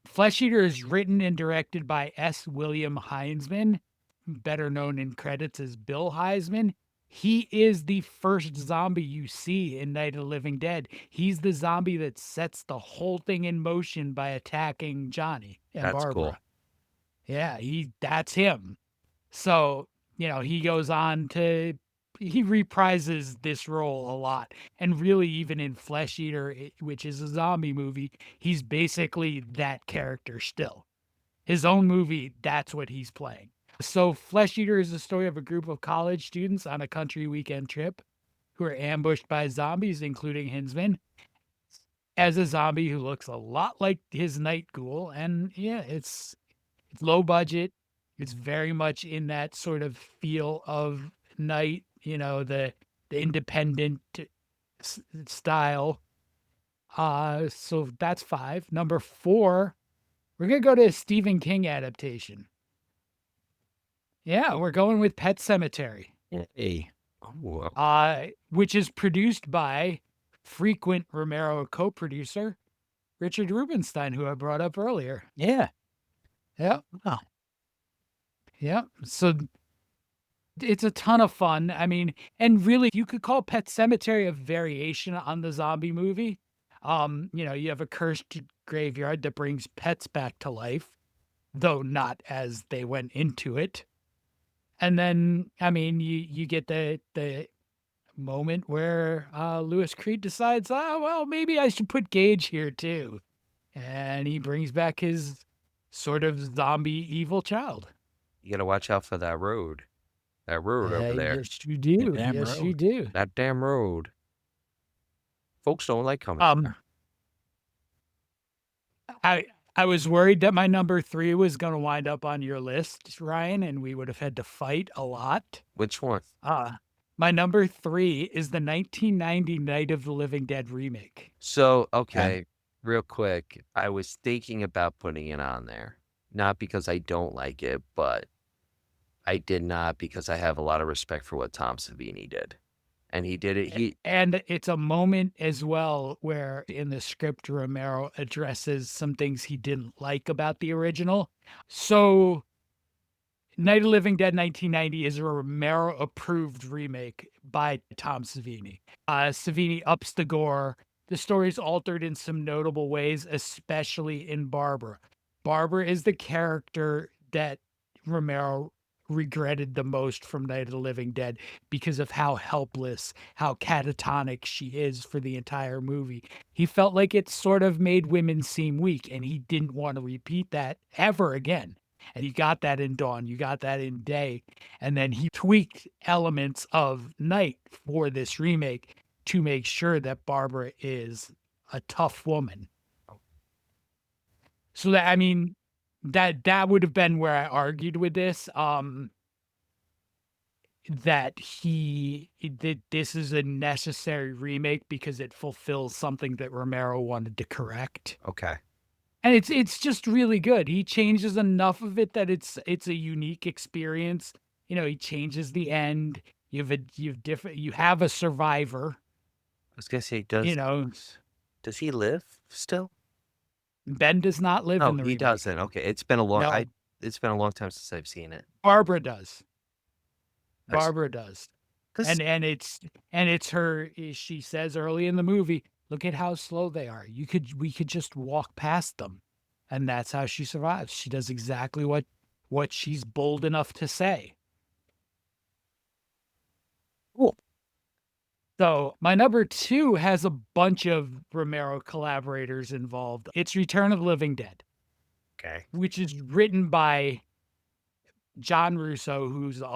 Flesh Eater is written and directed by S. William Heinzman, better known in credits as Bill Heisman. He is the first zombie you see in Night of the Living Dead. He's the zombie that sets the whole thing in motion by attacking Johnny and That's cool. Barbara. Yeah, that's him. So, he goes on to he reprises this role a lot. And really even in Flesh Eater, which is a zombie movie, he's basically that character still. His own movie, that's what he's playing. So Flesh Eater is the story of a group of college students on a country weekend trip who are ambushed by zombies, including Hinsman, as a zombie who looks a lot like his night ghoul. And yeah, it's low budget. It's very much in that sort of feel of Night, the independent style. So that's 5. Number 4, we're gonna go to a Stephen King adaptation. Yeah, we're going with Pet Cemetery, Hey. Oh, which is produced by frequent Romero co-producer Richard Rubinstein, who I brought up earlier. Yeah. Yeah. Wow. Yeah. So it's a ton of fun. I mean, and really, you could call Pet Cemetery a variation on the zombie movie. You have a cursed graveyard that brings pets back to life, though not as they went into it. And then, I mean, you get the moment where Lewis Creed decides, oh well, maybe I should put Gage here too, and he brings back his sort of zombie evil child. you gotta watch out for that road. That road over there. Yes, you do. Damn Yes, you road. do. That damn road. Folks don't like coming Um, there. I was worried that my number 3 was going to wind up on your list, Ryan, and we would have had to fight a lot. Which one? My number 3 is the 1990 Night of the Living Dead remake. So, okay, real quick. I was thinking about putting it on there. Not because I don't like it, but I did not because I have a lot of respect for what Tom Savini did. and he did it. He And it's a moment as well where in the script, Romero addresses some things he didn't like about the original. So, Night of the Living Dead 1990 is a Romero approved remake by Tom Savini. Savini ups the gore. The story's altered in some notable ways, especially in Barbara. Barbara is the character that Romero regretted the most from Night of the Living Dead because of how helpless, how catatonic she is for the entire movie. He felt like it sort of made women seem weak, and he didn't want to repeat that ever again. And you got that in Dawn, you got that in Day. And then he tweaked elements of Night for this remake to make sure that Barbara is a tough woman. So that, I mean, that would have been where I argued with this. That this is a necessary remake because it fulfills something that Romero wanted to correct. okay. And it's just really good. He changes enough of it that it's a unique experience. You know, he changes the end. You have a survivor. I was gonna say, You know, does he live still? Ben does not live No, in the he remake. doesn't. Okay, it's been a long. No, It's been a long time since I've seen it. Barbara does. That's- Barbara does. 'cause- And it's her. She says early in the movie, "Look at how slow they are. We could just walk past them," and that's how she survives. She does exactly what she's bold enough to say. Cool. So my number 2 has a bunch of Romero collaborators involved. It's Return of the Living Dead, Okay. which is written by John Russo, who's was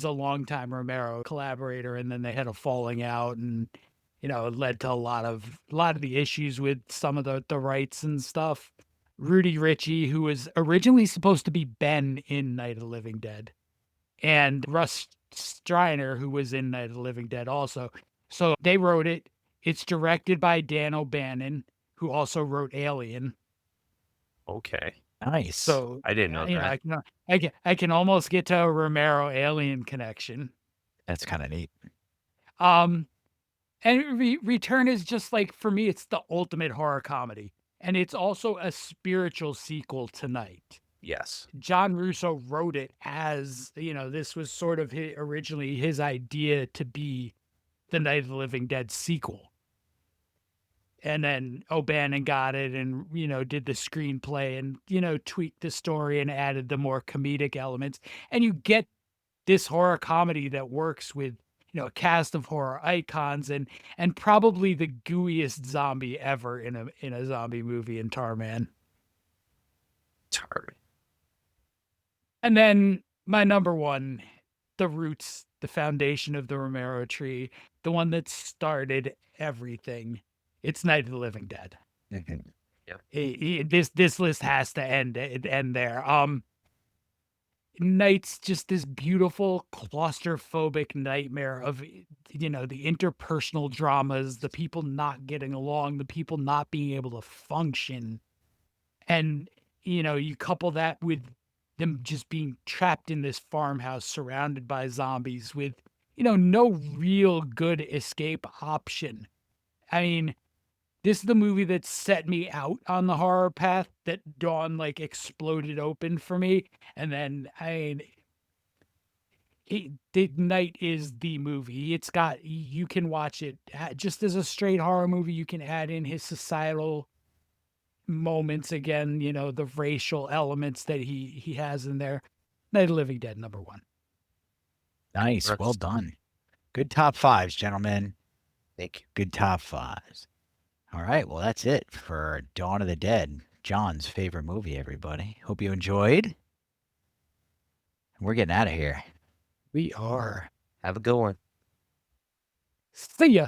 a long time Romero collaborator, and then they had a falling out, and it led to a lot of the issues with some of the rights and stuff. Rudy Ritchie, who was originally supposed to be Ben in Night of the Living Dead, and Russ Striner, who was in Night of the Living Dead also. So they wrote it. It's directed by Dan O'Bannon, who also wrote Alien. Okay. Nice. So I didn't know that. I can almost get to a Romero Alien connection. That's kind of neat. And Return is just like, for me, it's the ultimate horror comedy, and it's also a spiritual sequel to Night. Yes. John Russo wrote it as, this was sort of originally his idea to be the Night of the Living Dead sequel. And then O'Bannon got it and, did the screenplay and, tweaked the story and added the more comedic elements. And you get this horror comedy that works with, a cast of horror icons and probably the gooeyest zombie ever in a zombie movie in Tarman. Tarman. And then my number 1, the roots, the foundation of the Romero tree, the one that started everything. It's Night of the Living Dead. Yeah. This list has to end there. Night's just this beautiful claustrophobic nightmare of the interpersonal dramas, the people not getting along, the people not being able to function. And you couple that with them just being trapped in this farmhouse surrounded by zombies with no real good escape option. I mean, this is the movie that set me out on the horror path that Dawn exploded open for me. And then, the Night is the movie. You can watch it just as a straight horror movie. You can add in his societal moments again, the racial elements that he has in there. Night of the Living Dead, number 1. Nice. That's- Well done. Good top 5s, gentlemen. Thank you. Good top 5s. All right. Well, that's it for Dawn of the Dead, John's favorite movie, everybody. Hope you enjoyed. We're getting out of here. We are. Have a good one. See ya.